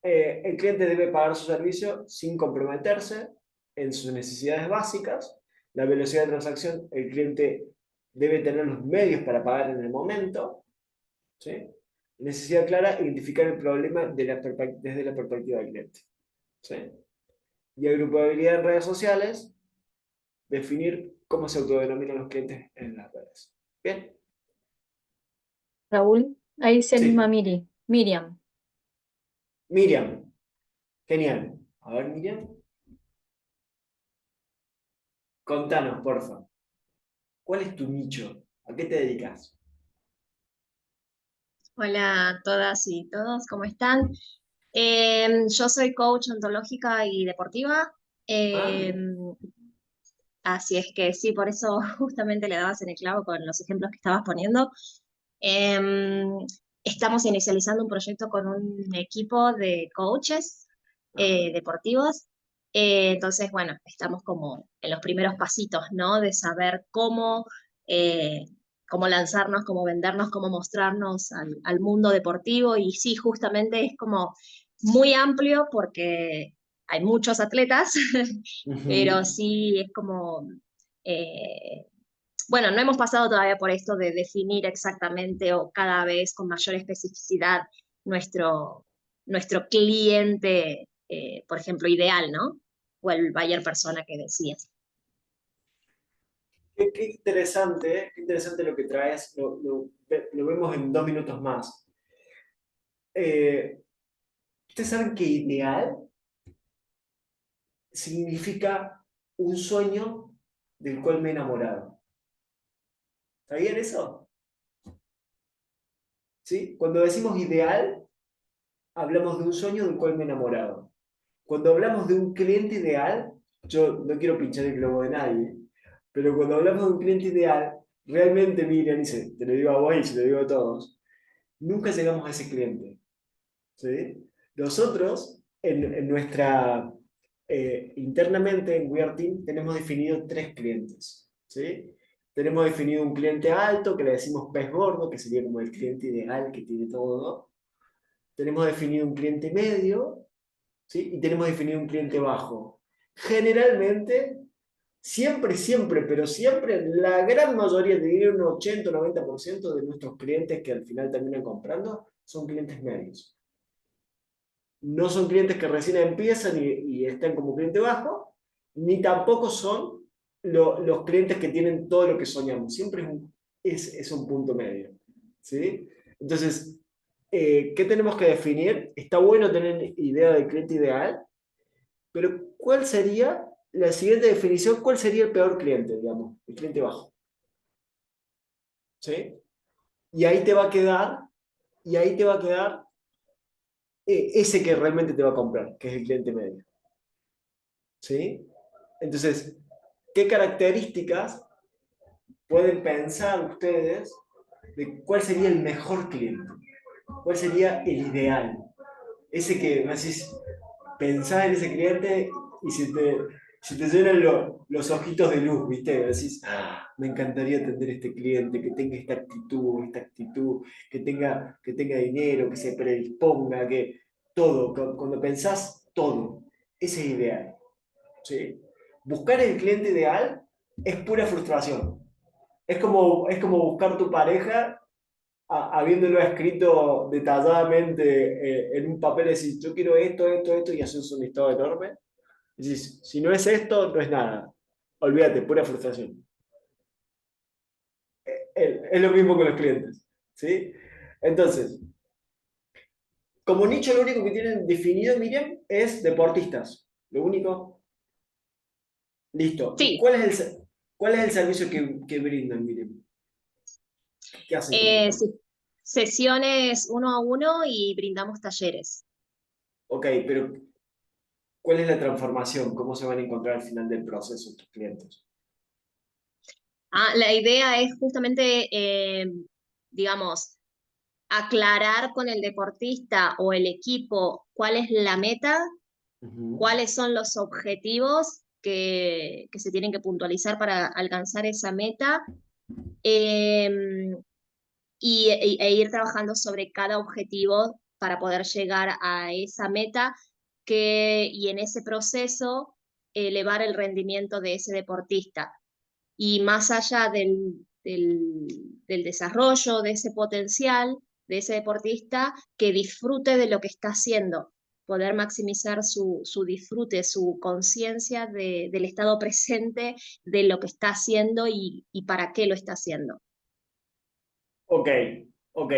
El cliente debe pagar su servicio sin comprometerse en sus necesidades básicas. La velocidad de transacción, el cliente debe tener los medios para pagar en el momento. ¿Sí? Necesidad clara, identificar el problema desde la perspectiva del cliente. ¿Sí? Y agrupabilidad en redes sociales, definir cómo se autodenominan los clientes en las redes. ¿Bien? Raúl, ahí se anima Sí. Miriam. Miriam. Genial. A ver, Miriam. Contanos, porfa. ¿Cuál es tu nicho? ¿A qué te dedicas? Hola a todas y todos, ¿cómo están? Yo soy coach ontológica y deportiva, Ah, eh, bien. así es que sí, por eso justamente le dabas en el clavo con los ejemplos que estabas poniendo. Em, Estamos inicializando un proyecto con un equipo de coaches Ajá. deportivos. Entonces, bueno, estamos como en los primeros pasitos, ¿no? De saber eh, cómo lanzarnos, cómo vendernos, cómo mostrarnos al mundo deportivo. Y sí, justamente es como muy amplio porque hay muchos atletas, pero Ujú. sí es como... bueno, no hemos pasado todavía por esto de definir exactamente o cada vez con mayor especificidad nuestro, nuestro cliente, por ejemplo, ideal, ¿no? O el buyer persona que decías. Qué interesante, qué interesante lo que traes. Lo vemos en 2 minutos más. ¿Ustedes saben que ideal significa un sueño del cual me he enamorado? ¿Sabían eso? ¿Sí? Cuando decimos ideal, hablamos de un sueño del cual me he enamorado. Cuando hablamos de un cliente ideal, yo no quiero pinchar el globo de nadie, pero cuando hablamos de un cliente ideal, realmente, Miriam, y te lo digo a vos y se lo digo a todos, nunca llegamos a ese cliente. ¿Sí? Nosotros, en nuestra, internamente en We Are Team, tenemos definido 3 clientes. ¿Sí? Tenemos definido un cliente alto, que le decimos pez gordo, que sería como el cliente ideal que tiene todo. Tenemos definido un cliente medio, ¿sí? Y tenemos definido un cliente bajo. Generalmente, siempre, pero siempre, la gran mayoría, te diría un 80 o 90% de nuestros clientes que al final terminan comprando son clientes medios. No son clientes que recién empiezan y están como cliente bajo, ni tampoco son los clientes que tienen todo lo que soñamos. Siempre es un punto medio. ¿Sí? Entonces, ¿qué tenemos que definir? Está bueno tener idea del cliente ideal, pero ¿cuál sería la siguiente definición? ¿Cuál sería el peor cliente, digamos? El cliente bajo. ¿Sí? Y ahí te va a quedar, y ahí te va a quedar ese que realmente te va a comprar, que es el cliente medio. ¿Sí? Entonces, ¿qué características pueden pensar ustedes de cuál sería el mejor cliente? ¿Cuál sería el ideal? Ese que me decís, pensás en ese cliente y se te llenan los ojitos de luz, ¿viste? Decís, "Ah, me encantaría atender a este cliente, que tenga esta actitud, que tenga dinero, que se predisponga, que todo, cuando pensás todo, ese es ideal. ¿Sí? Buscar el cliente ideal es pura frustración. Es como buscar tu pareja habiéndolo escrito detalladamente en un papel, decir, yo quiero esto, y haces un listado enorme. Decís, si no es esto, no es nada. Olvídate, pura frustración. Es lo mismo con los clientes. ¿Sí? Entonces, como nicho, lo único que tienen definido, Miriam, es deportistas. Lo único. Listo. ¿Y Sí, cuál es el servicio que brindan, Miriam? ¿Qué hacen con esto? sí. Sesiones 1 a 1 y brindamos talleres. Ok, pero ¿cuál es la transformación? ¿Cómo se van a encontrar al final del proceso tus clientes? La idea es justamente, digamos, aclarar con el deportista o el equipo cuál es la meta, Ujú. cuáles son los objetivos que se tienen que puntualizar para alcanzar esa meta, eh, e ir trabajando sobre cada objetivo para poder llegar a esa meta y en ese proceso elevar el rendimiento de ese deportista. Y más allá del desarrollo de ese potencial, de ese deportista, que disfrute de lo que está haciendo, poder maximizar su disfrute, su conciencia del estado presente de lo que está haciendo y para qué lo está haciendo. Ok, ok,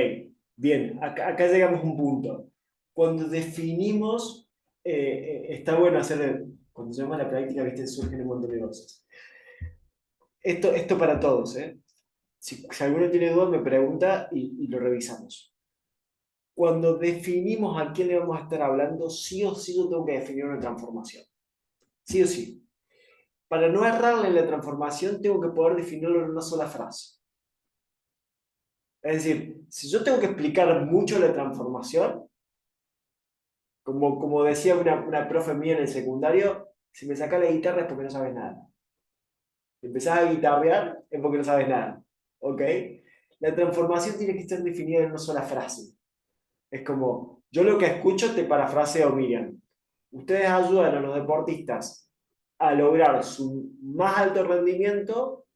bien, acá llegamos a un punto. Cuando definimos, está bueno hacer, cuando se llama la práctica, viste, surgen un montón de cosas. Esto para todos, ¿eh? Si alguno tiene dudas, me pregunta y lo revisamos. Cuando definimos a quién le vamos a estar hablando, sí o sí yo tengo que definir una transformación. Sí o sí. Para no errarle en la transformación, tengo que poder definirlo en una sola frase. Es decir, si yo tengo que explicar mucho la transformación, como decía una profe mía en el secundario, si me sacas la guitarra es porque no sabes nada. Si empezás a guitarrear es porque no sabes nada. ¿Ok? La transformación tiene que estar definida en una sola frase. Es como, yo lo que escucho te parafraseo, Miriam. Ustedes ayudan a los deportistas a lograr su más alto rendimiento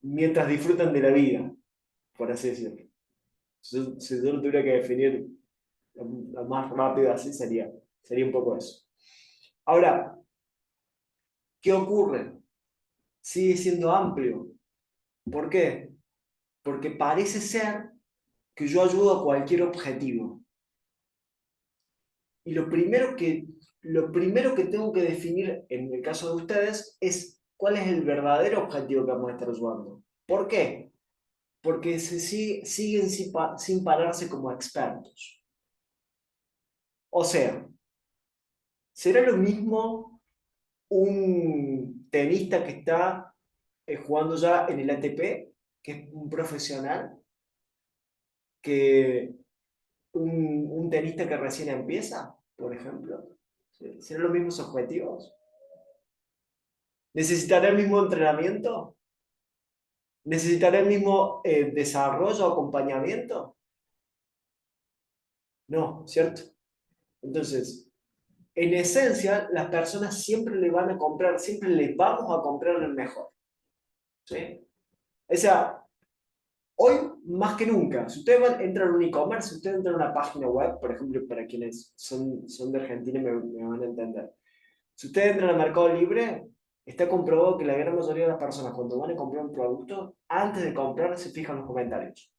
mientras disfrutan de la vida, por así decirlo. Si yo lo tuviera que definir lo más rápido así, sería un poco eso. Ahora, ¿qué ocurre? Sigue siendo amplio. ¿Por qué? Porque parece ser que yo ayudo a cualquier objetivo. Y lo primero que tengo que definir en el caso de ustedes es cuál es el verdadero objetivo que vamos a estar ayudando. ¿Por qué? Porque siguen sin pararse como expertos. O sea, ¿será lo mismo un tenista que está jugando ya en el ATP, que es un profesional, que un tenista que recién empieza, por ejemplo? ¿Serán los mismos objetivos? ¿Necesitará el mismo entrenamiento? ¿Necesitará el mismo desarrollo o acompañamiento? No, ¿cierto? Entonces, en esencia, las personas siempre le van a comprar, siempre le vamos a comprar el mejor. ¿Sí? O sea, hoy más que nunca, si ustedes entran a un e-commerce, si ustedes entran a una página web, por ejemplo, para quienes son de Argentina me van a entender. Si ustedes entran a Mercado Libre, está comprobado que la gran mayoría de las personas cuando van a comprar un producto, antes de comprar se fijan los comentarios.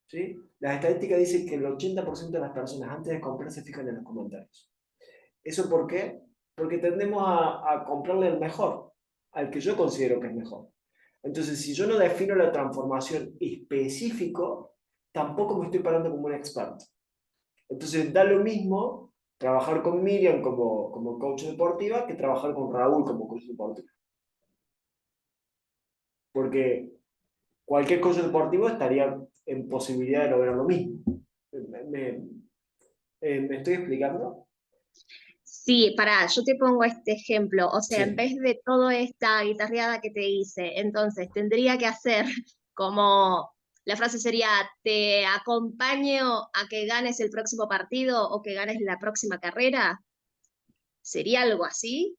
¿Sí? Las estadísticas dicen que el 80% de las personas antes de comprar se fijan en los comentarios. ¿Eso por qué? Porque tendemos a comprarle el mejor, al que yo considero que es mejor. Entonces, si yo no defino la transformación específico, tampoco me estoy parando como un experto. Entonces, da lo mismo trabajar con Miriam como coach deportiva que trabajar con Raúl como coach deportivo. Porque cualquier coach deportivo estaría en posibilidad de lograr lo mismo. ¿Me, me estoy explicando? Sí, pará, yo te pongo este ejemplo. O sea, en Sí. vez de toda esta guitarreada que te hice, entonces tendría que hacer como, la frase sería, te acompaño a que ganes el próximo partido o que ganes la próxima carrera. ¿Sería algo así?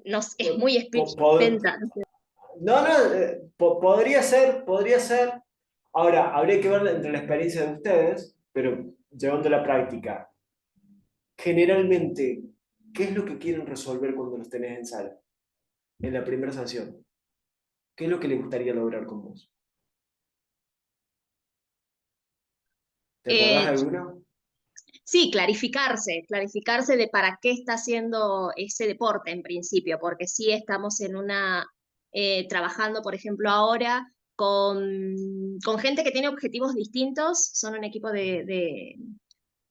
No, es muy Po- Spirit po- Mental. No, no, podría ser, podría ser. Ahora, habría que ver entre la experiencia de ustedes, pero llevando a la práctica. Generalmente, ¿qué es lo que quieren resolver cuando los tenés en sala? En la primera sanción. ¿Qué es lo que les gustaría lograr con vos? ¿Te acordás de Eh, alguno? Sí, clarificarse de para qué está haciendo ese deporte en principio, porque sí estamos en trabajando, por ejemplo, ahora con gente que tiene objetivos distintos, son un equipo de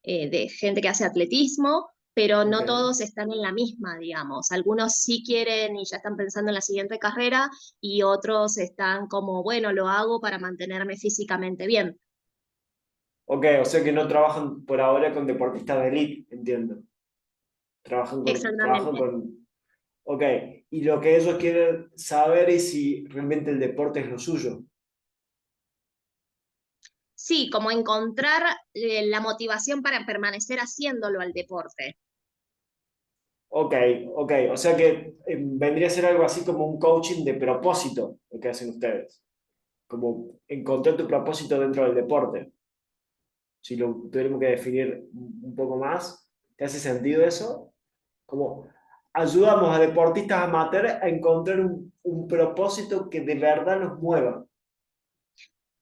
gente que hace atletismo, pero Ok. no todos están en la misma, digamos. Algunos sí quieren y ya están pensando en la siguiente carrera y otros están como, bueno, lo hago para mantenerme físicamente bien. Ok, o sea que no trabajan por ahora con deportistas de elite, entiendo. Trabajan Exactamente. con. Ok, y lo que ellos quieren saber es si realmente el deporte es lo suyo. Sí, como encontrar la motivación para permanecer haciéndolo al deporte. Ok, ok. O sea que vendría a ser algo así como un coaching de propósito, lo que hacen ustedes. Como encontrar tu propósito dentro del deporte. Si lo tuviéramos que definir un poco más, ¿te hace sentido eso? Como ayudamos a deportistas amateurs a encontrar un propósito que de verdad los mueva.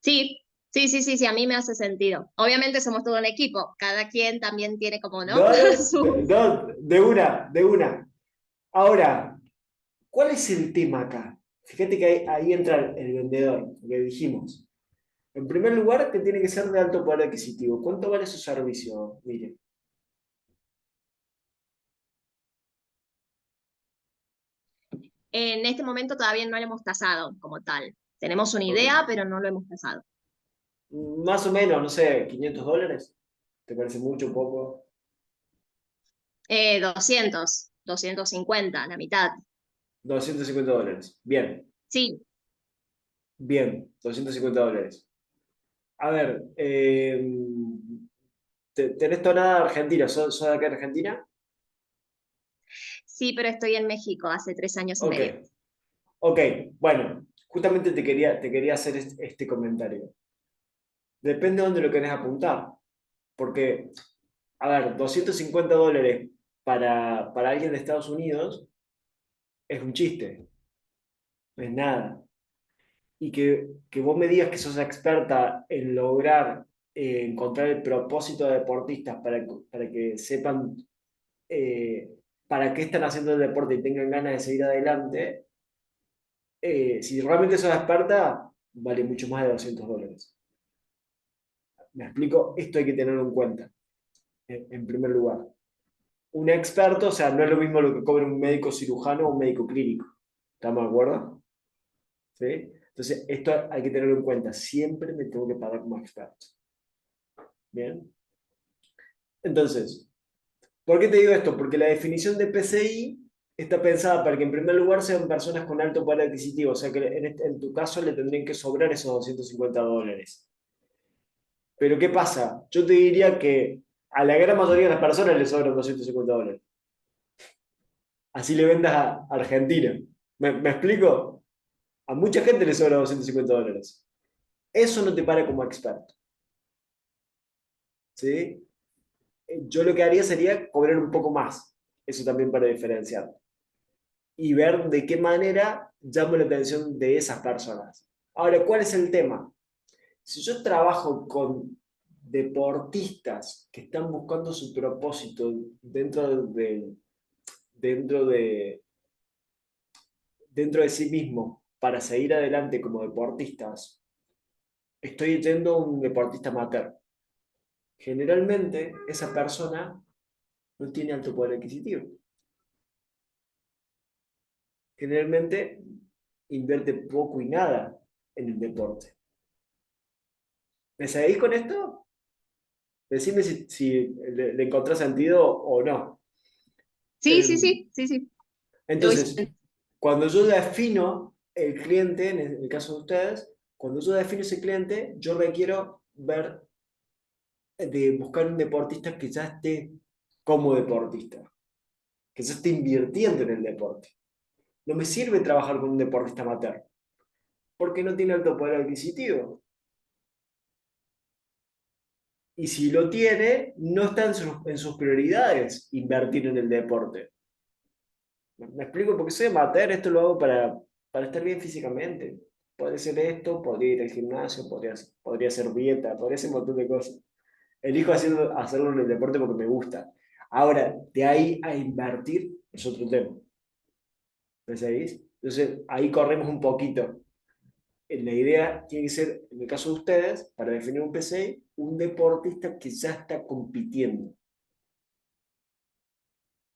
Sí, sí, a mí me hace sentido. Obviamente somos todo un equipo, cada quien también tiene como, ¿no? No, no, Sus... no, de una, de una. Ahora, ¿cuál es el tema acá? Fíjate que ahí entra el vendedor, lo que dijimos. En primer lugar, que tiene que ser de alto poder adquisitivo. ¿Cuánto vale su servicio? Mire. En este momento todavía no lo hemos tasado como tal. Tenemos una Ok. idea, pero no lo hemos tasado. Más o menos, no sé, $500. ¿Te parece mucho o poco? 250, la mitad. $250. Bien, Sí, bien, $250. A ver, ¿tenés tonada argentina? ¿Sos de acá de Argentina? sí, pero estoy en México hace 3 años y Ok, medio. ok. Bueno, justamente te quería hacer este comentario. Depende de dónde lo querés apuntar. Porque, a ver, $250 para alguien de Estados Unidos es un chiste, no es nada. Y que vos me digas que sos experta en lograr encontrar el propósito de deportistas para que sepan eh, para qué están haciendo el deporte y tengan ganas de seguir adelante, si realmente sos experta, vale mucho más de $200. ¿Me explico? Esto hay que tenerlo en cuenta, en primer lugar. Un experto, o sea, no es lo mismo lo que cobra un médico cirujano o un médico clínico. ¿Estamos de acuerdo? ¿Sí? Entonces, esto hay que tenerlo en cuenta. Siempre me tengo que pagar como experto. ¿Bien? Entonces, ¿por qué te digo esto? Porque la definición de PCI está pensada para que en primer lugar sean personas con alto poder adquisitivo, o sea que en tu caso le tendrían que sobrar esos $250. Pero ¿qué pasa? Yo te diría que a la gran mayoría de las personas les sobran $250. Así le vendas a Argentina. ¿Me explico? A mucha gente le sobra $250. Eso no te para como experto. ¿Sí? Yo lo que haría sería cobrar un poco más. Eso también para diferenciar. Y ver de qué manera llamo la atención de esas personas. Ahora, ¿cuál es el tema? Si yo trabajo con deportistas que están buscando su propósito dentro de, dentro de sí mismos para seguir adelante como deportistas, estoy yendo a un deportista amateur. Generalmente esa persona no tiene alto poder adquisitivo. Generalmente invierte poco y nada en el deporte. ¿Me seguís con esto? Decime si le encontrás sentido o no. Sí, sí, Eh, sí, sí, sí. Te voy entonces, cuando yo defino el cliente, en el caso de ustedes, cuando yo defino ese cliente, yo requiero de buscar un deportista que ya esté como deportista, que ya esté invirtiendo en el deporte. No me sirve trabajar con un deportista amateur, porque no tiene alto poder adquisitivo. Y si lo tiene, no está en sus prioridades invertir en el deporte. ¿Me explico? Porque soy amateur, esto lo hago para estar bien físicamente. Podría ser esto, podría ir al gimnasio, podría hacer dieta, podría hacer un montón de cosas. Elijo hacerlo en el deporte porque me gusta. Ahora, de ahí a invertir es otro tema. ¿Me seguís? Entonces, ahí corremos un poquito. La idea tiene que ser, en el caso de ustedes, para definir un PCI, un deportista que ya está compitiendo.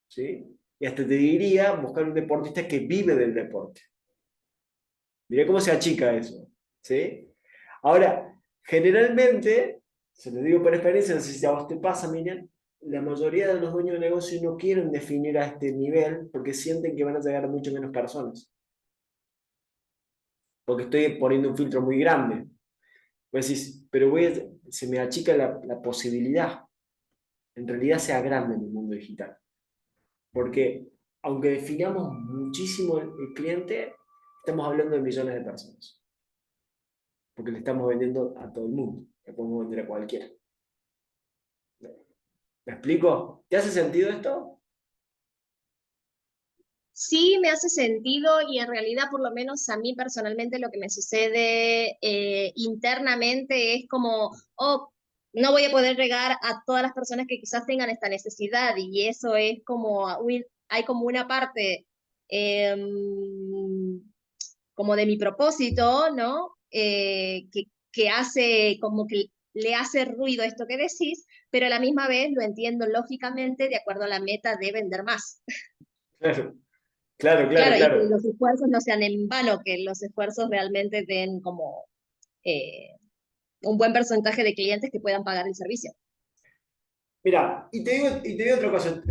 ¿Sí? Y hasta te diría buscar un deportista que vive del deporte. Mirá cómo se achica eso. ¿Sí? Ahora, generalmente, se lo digo por experiencia, no sé si a vos te pasa, Miriam, la mayoría de los dueños de negocio no quieren definir a este nivel porque sienten que van a llegar a mucho menos personas. Porque estoy poniendo un filtro muy grande. Vos decís, pero se me achica la posibilidad. En realidad sea grande en el mundo digital. Porque aunque definamos muchísimo el cliente, estamos hablando de millones de personas. Porque le estamos vendiendo a todo el mundo. Le podemos vender a cualquiera. ¿Me explico? ¿Te hace sentido esto? Sí, me hace sentido y en realidad, por lo menos a mí personalmente, lo que me sucede internamente es como, oh, no voy a poder llegar a todas las personas que quizás tengan esta necesidad y eso es como, hay como una parte como de mi propósito, ¿no? Que hace como que le hace ruido esto que decís, pero a la misma vez lo entiendo lógicamente de acuerdo a la meta de vender más. Claro, claro, claro, Claro, y que claro. los esfuerzos no sean en vano, que los esfuerzos realmente den como eh, un buen porcentaje de clientes que puedan pagar el servicio. Mira, y te digo otra cosa.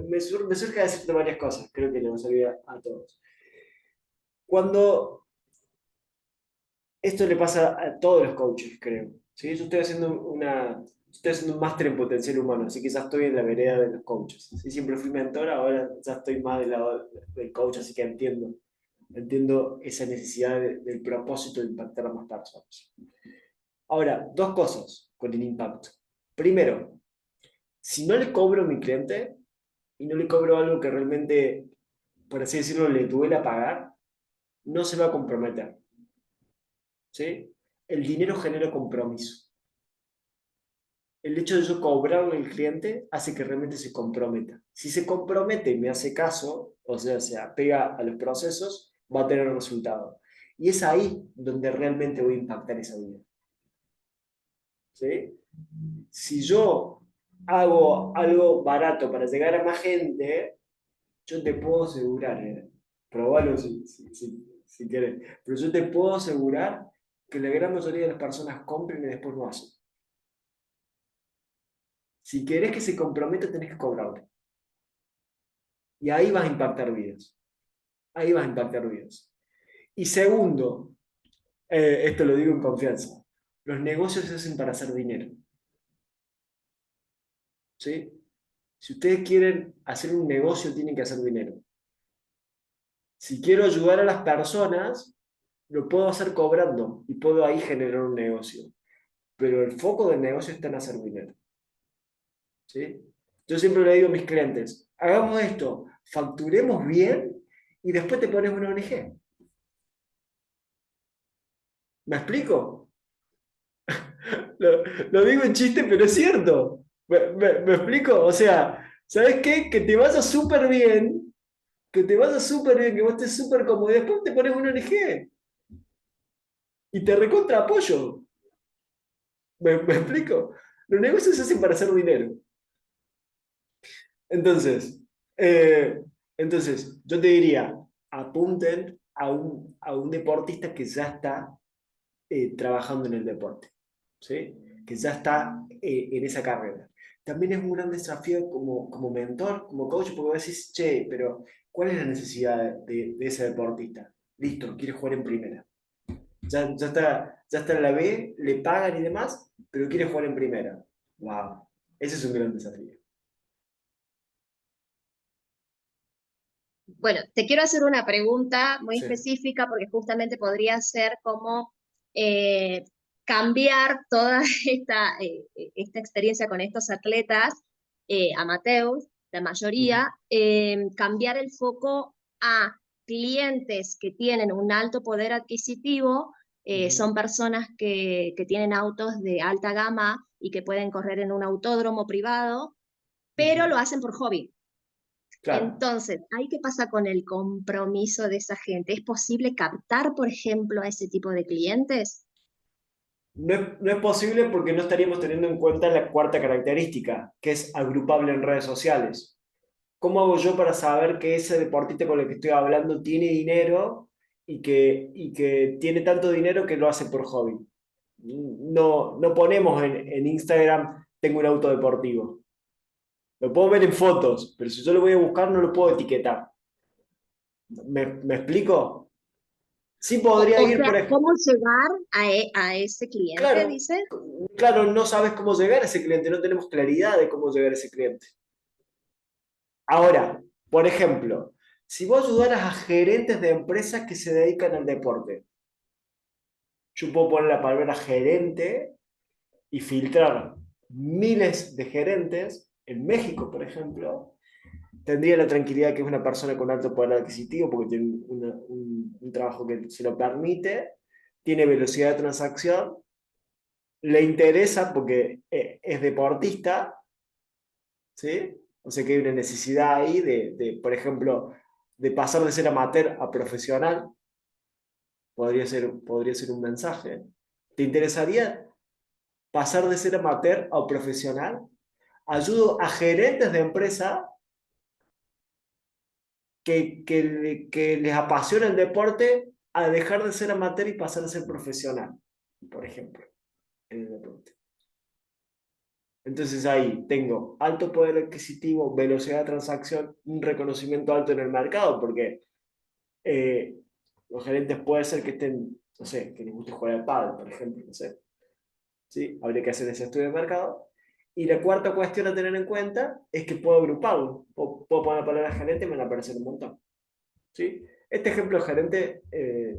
Me surge decirte varias cosas. Creo que le va a servir a todos. Cuando esto le pasa a todos los coaches, creo. ¿Sí? Estoy haciendo un máster en potencial humano, así que ya estoy en la vereda de los coaches. ¿Sí? Siempre fui mentor, ahora ya estoy más del lado del coach, así que entiendo esa necesidad del propósito de impactar a más personas. Ahora, dos cosas con el impacto. Primero, si no le cobro a mi cliente y no le cobro algo que realmente, por así decirlo, le duela pagar, no se va a comprometer. ¿Sí? El dinero genera compromiso. El hecho de yo cobrarle al cliente hace que realmente se comprometa. Si se compromete y me hace caso, o sea, se apega a los procesos, va a tener resultado. Y es ahí donde realmente voy a impactar esa vida. ¿Sí? Si yo hago algo barato para llegar a más gente, yo te puedo asegurar, probalo si quieres, pero yo te puedo asegurar que la gran mayoría de las personas compren y después no hacen. Si querés que se comprometa, tenés que cobrarle. Y ahí vas a impactar vidas. Ahí vas a impactar vidas. Y segundo, esto lo digo en confianza, los negocios se hacen para hacer dinero. ¿Sí? Si ustedes quieren hacer un negocio, tienen que hacer dinero. Si quiero ayudar a las personas, lo puedo hacer cobrando y puedo ahí generar un negocio. Pero el foco del negocio está en hacer dinero. ¿Sí? Yo siempre le digo a mis clientes, hagamos esto, facturemos bien y después te pones una ONG. ¿Me explico? Lo digo en chiste, pero es cierto. ¿Me explico? O sea, ¿sabes qué? Que te vaya súper bien, que te vaya súper bien, que vos estés súper cómodo y después te pones una ONG y te recontra apoyo. ¿Me explico? Los negocios se hacen para hacer dinero. Entonces, eh, yo te diría, apunten a un deportista que ya está trabajando en el deporte, ¿sí? Que ya está en esa carrera. También es un gran desafío como mentor, como coach, porque vos decís, che, pero ¿cuál es la necesidad de ese deportista? Listo, quiere jugar en primera. Ya está en la B, le pagan y demás, pero quiere jugar en primera. Wow, ese es un gran desafío. Bueno, te quiero hacer una pregunta muy Sí. específica porque justamente podría ser como eh, cambiar toda esta experiencia con estos atletas amateurs, la mayoría, cambiar el foco a clientes que tienen un alto poder adquisitivo, Ujú. son personas que tienen autos de alta gama y que pueden correr en un autódromo privado, pero lo Ujú. hacen por hobby. Claro, Entonces, ¿ahí qué pasa con el compromiso de esa gente? ¿Es posible captar, por ejemplo, a ese tipo de clientes? no es posible porque no estaríamos teniendo en cuenta la cuarta característica, que es agrupable en redes sociales. ¿Cómo hago yo para saber que ese deportista con el que estoy hablando tiene dinero y que tiene tanto dinero que lo hace por hobby? No ponemos en Instagram, tengo un auto deportivo. Lo puedo ver en fotos, pero si yo lo voy a buscar no lo puedo etiquetar. ¿Me explico? Sí podría O ir, sea, por ejemplo. ¿cómo llegar a ese cliente, Claro, dice? claro, no sabes cómo llegar a ese cliente, no tenemos claridad de cómo llegar a ese cliente. Ahora, por ejemplo, si vos ayudaras a gerentes de empresas que se dedican al deporte, yo puedo poner la palabra gerente y filtrar miles de gerentes en México, por ejemplo, tendría la tranquilidad que es una persona con alto poder adquisitivo porque tiene un trabajo que se lo permite, tiene velocidad de transacción, le interesa porque es deportista, ¿sí? O sea que hay una necesidad ahí por ejemplo, de pasar de ser amateur a profesional, podría ser un mensaje. ¿Te interesaría pasar de ser amateur a profesional? Ayudo a gerentes de empresa que les apasiona el deporte a dejar de ser amateur y pasar a ser profesional, por ejemplo, en el deporte. Entonces ahí tengo alto poder adquisitivo, velocidad de transacción, un reconocimiento alto en el mercado, porque eh, los gerentes puede ser que estén, no sé, que les guste jugar al pádel, por ejemplo, no sé. ¿Sí? Habría que hacer ese estudio de mercado. Y la cuarta cuestión a tener en cuenta es que puedo agruparlo. Puedo poner la palabra gerente y me van a aparecer un montón. ¿Sí? Este ejemplo de gerente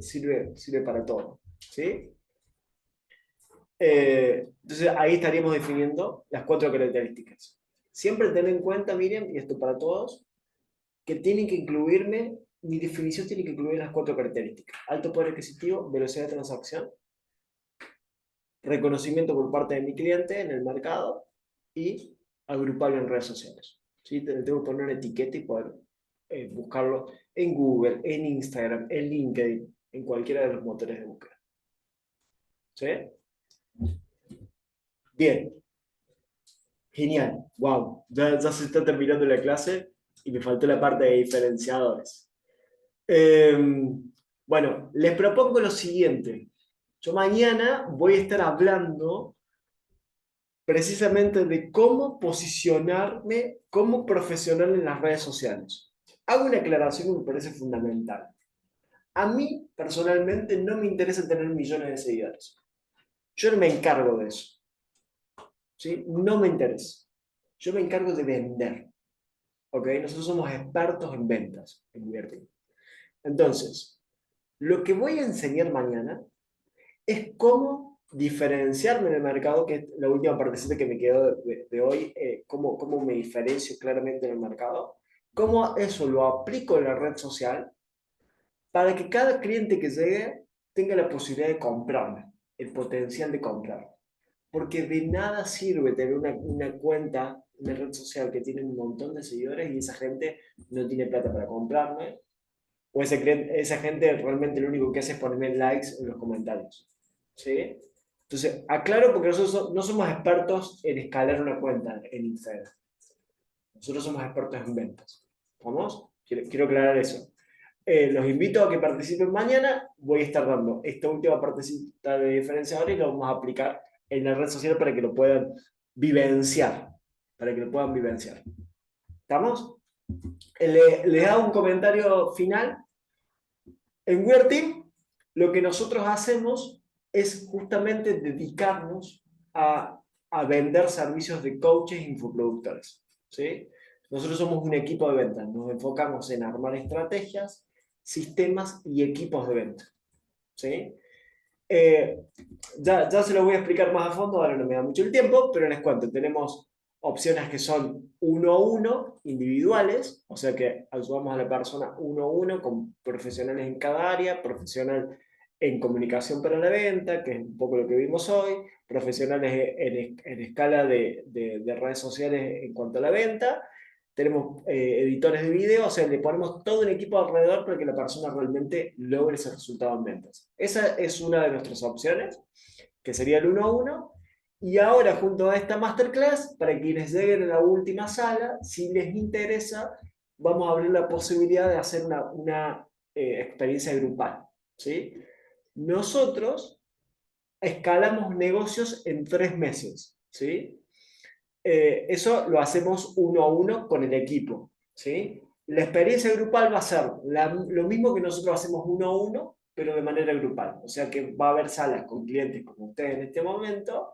sirve para todo. ¿Sí? Entonces ahí estaríamos definiendo las cuatro características. Siempre tener en cuenta, Miriam, y esto para todos, que tienen que incluirme, mi definición tiene que incluir las cuatro características. Alto poder adquisitivo, velocidad de transacción, reconocimiento por parte de mi cliente en el mercado y agruparlo en redes sociales. ¿Sí? Tengo que poner una etiqueta y poder buscarlo en Google, en Instagram, en LinkedIn, en cualquiera de los motores de búsqueda. ¿Sí? Bien, genial, wow, ya se está terminando la clase y me faltó la parte de diferenciadores. Eh, bueno, les propongo lo siguiente. Yo mañana voy a estar hablando precisamente de cómo posicionarme como profesional en las redes sociales. hago una aclaración que me parece fundamental. A mí, personalmente, no me interesa tener millones de seguidores. Yo no me encargo de eso. ¿Sí? No me interesa. Yo me encargo de vender. ¿Ok? Nosotros somos expertos en ventas, en Wearteam. Entonces, lo que voy a enseñar mañana es cómo diferenciarme en el mercado, que es la última partecita que me quedó de hoy, cómo me diferencio claramente en el mercado, cómo eso lo aplico en la red social para que cada cliente que llegue tenga la posibilidad de comprarme, el potencial de comprar. Porque de nada sirve tener una cuenta, una red social que tiene un montón de seguidores y esa gente no tiene plata para comprarme, o esa gente realmente lo único que hace es ponerme likes en los comentarios. ¿Sí? Entonces, aclaro porque nosotros no somos expertos en escalar una cuenta en Instagram. Nosotros somos expertos en ventas. ¿Vamos? Quiero aclarar eso. Los invito a que participen mañana. Voy a estar dando esta última partecita de diferenciador y lo vamos a aplicar en la red social para que lo puedan vivenciar. Para que lo puedan vivenciar. ¿Estamos? Les hago un comentario final. En Wearteam, lo que nosotros hacemos es justamente dedicarnos a vender servicios de coaches e infoproductores. ¿Sí? Nosotros somos un equipo de ventas. Nos enfocamos en armar estrategias, sistemas y equipos de venta. ¿Sí? Ya se lo voy a explicar más a fondo, ahora no me da mucho el tiempo, pero les cuento, tenemos opciones que son uno a uno, individuales, o sea que ayudamos a la persona uno a uno con profesionales en cada área, profesional en comunicación para la venta, que es un poco lo que vimos hoy, profesionales en escala de redes sociales en cuanto a la venta, tenemos editores de video, o sea, le ponemos todo un equipo alrededor para que la persona realmente logre ese resultado en ventas. Esa es una de nuestras opciones, que sería el uno a uno. Y ahora, junto a esta masterclass, para quienes lleguen a la última sala, si les interesa, vamos a abrir la posibilidad de hacer una experiencia grupal. ¿Sí? Nosotros escalamos negocios en 3 meses. ¿Sí? Eso lo hacemos uno a uno con el equipo. ¿Sí? La experiencia grupal va a ser lo mismo que nosotros hacemos uno a uno, pero de manera grupal. O sea que va a haber salas con clientes como ustedes en este momento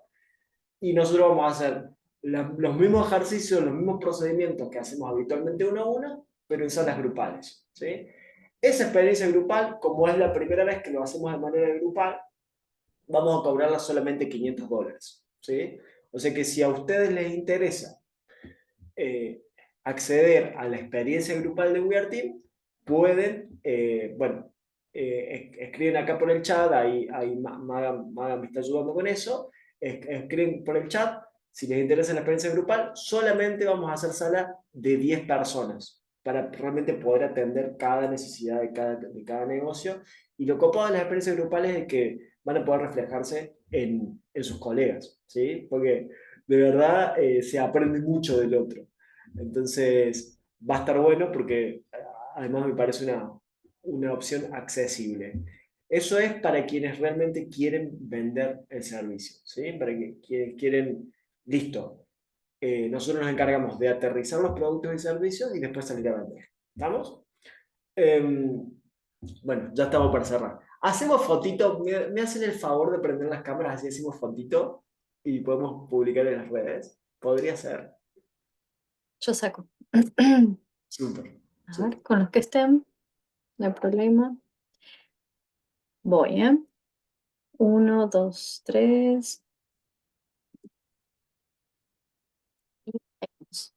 y nosotros vamos a hacer los mismos ejercicios, los mismos procedimientos que hacemos habitualmente uno a uno, pero en salas grupales. ¿Sí? Esa experiencia grupal, como es la primera vez que lo hacemos de manera grupal, vamos a cobrarla solamente $500. ¿Sí? O sea que si a ustedes les interesa acceder a la experiencia grupal de Wearteam, pueden, escriben acá por el chat, ahí Maga me está ayudando con eso, escriben por el chat, si les interesa la experiencia grupal, solamente vamos a hacer sala de 10 personas, para realmente poder atender cada necesidad de cada negocio, y lo copado de las experiencias grupales es que van a poder reflejarse en sus colegas, ¿sí? Porque de verdad se aprende mucho del otro. Entonces, va a estar bueno porque además me parece una opción accesible. Eso es para quienes realmente quieren vender el servicio, ¿sí? Para quienes quieren, listo, nosotros nos encargamos de aterrizar los productos y servicios y después salir a vender. ¿Estamos? Bueno, ya estamos para cerrar. Hacemos fotito, me hacen el favor de prender las cámaras, así hacemos fotito y podemos publicar en las redes. Podría ser. Yo saco. Súper. A ver, con los que estén, no hay problema. Voy, ¿eh? 1, 2, 3.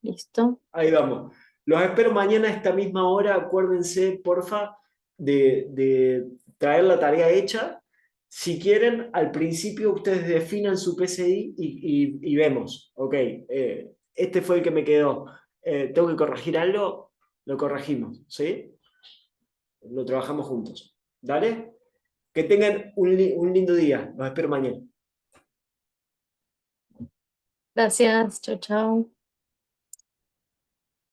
Listo. Ahí vamos. Los espero mañana a esta misma hora. Acuérdense, porfa, de traer la tarea hecha. Si quieren, al principio ustedes definan su PCI y vemos. Ok, este fue el que me quedó. Tengo que corregir algo, lo corregimos. ¿Sí? Lo trabajamos juntos. ¿Dale? Que tengan un lindo día. Los espero mañana. Gracias. Chao, chao.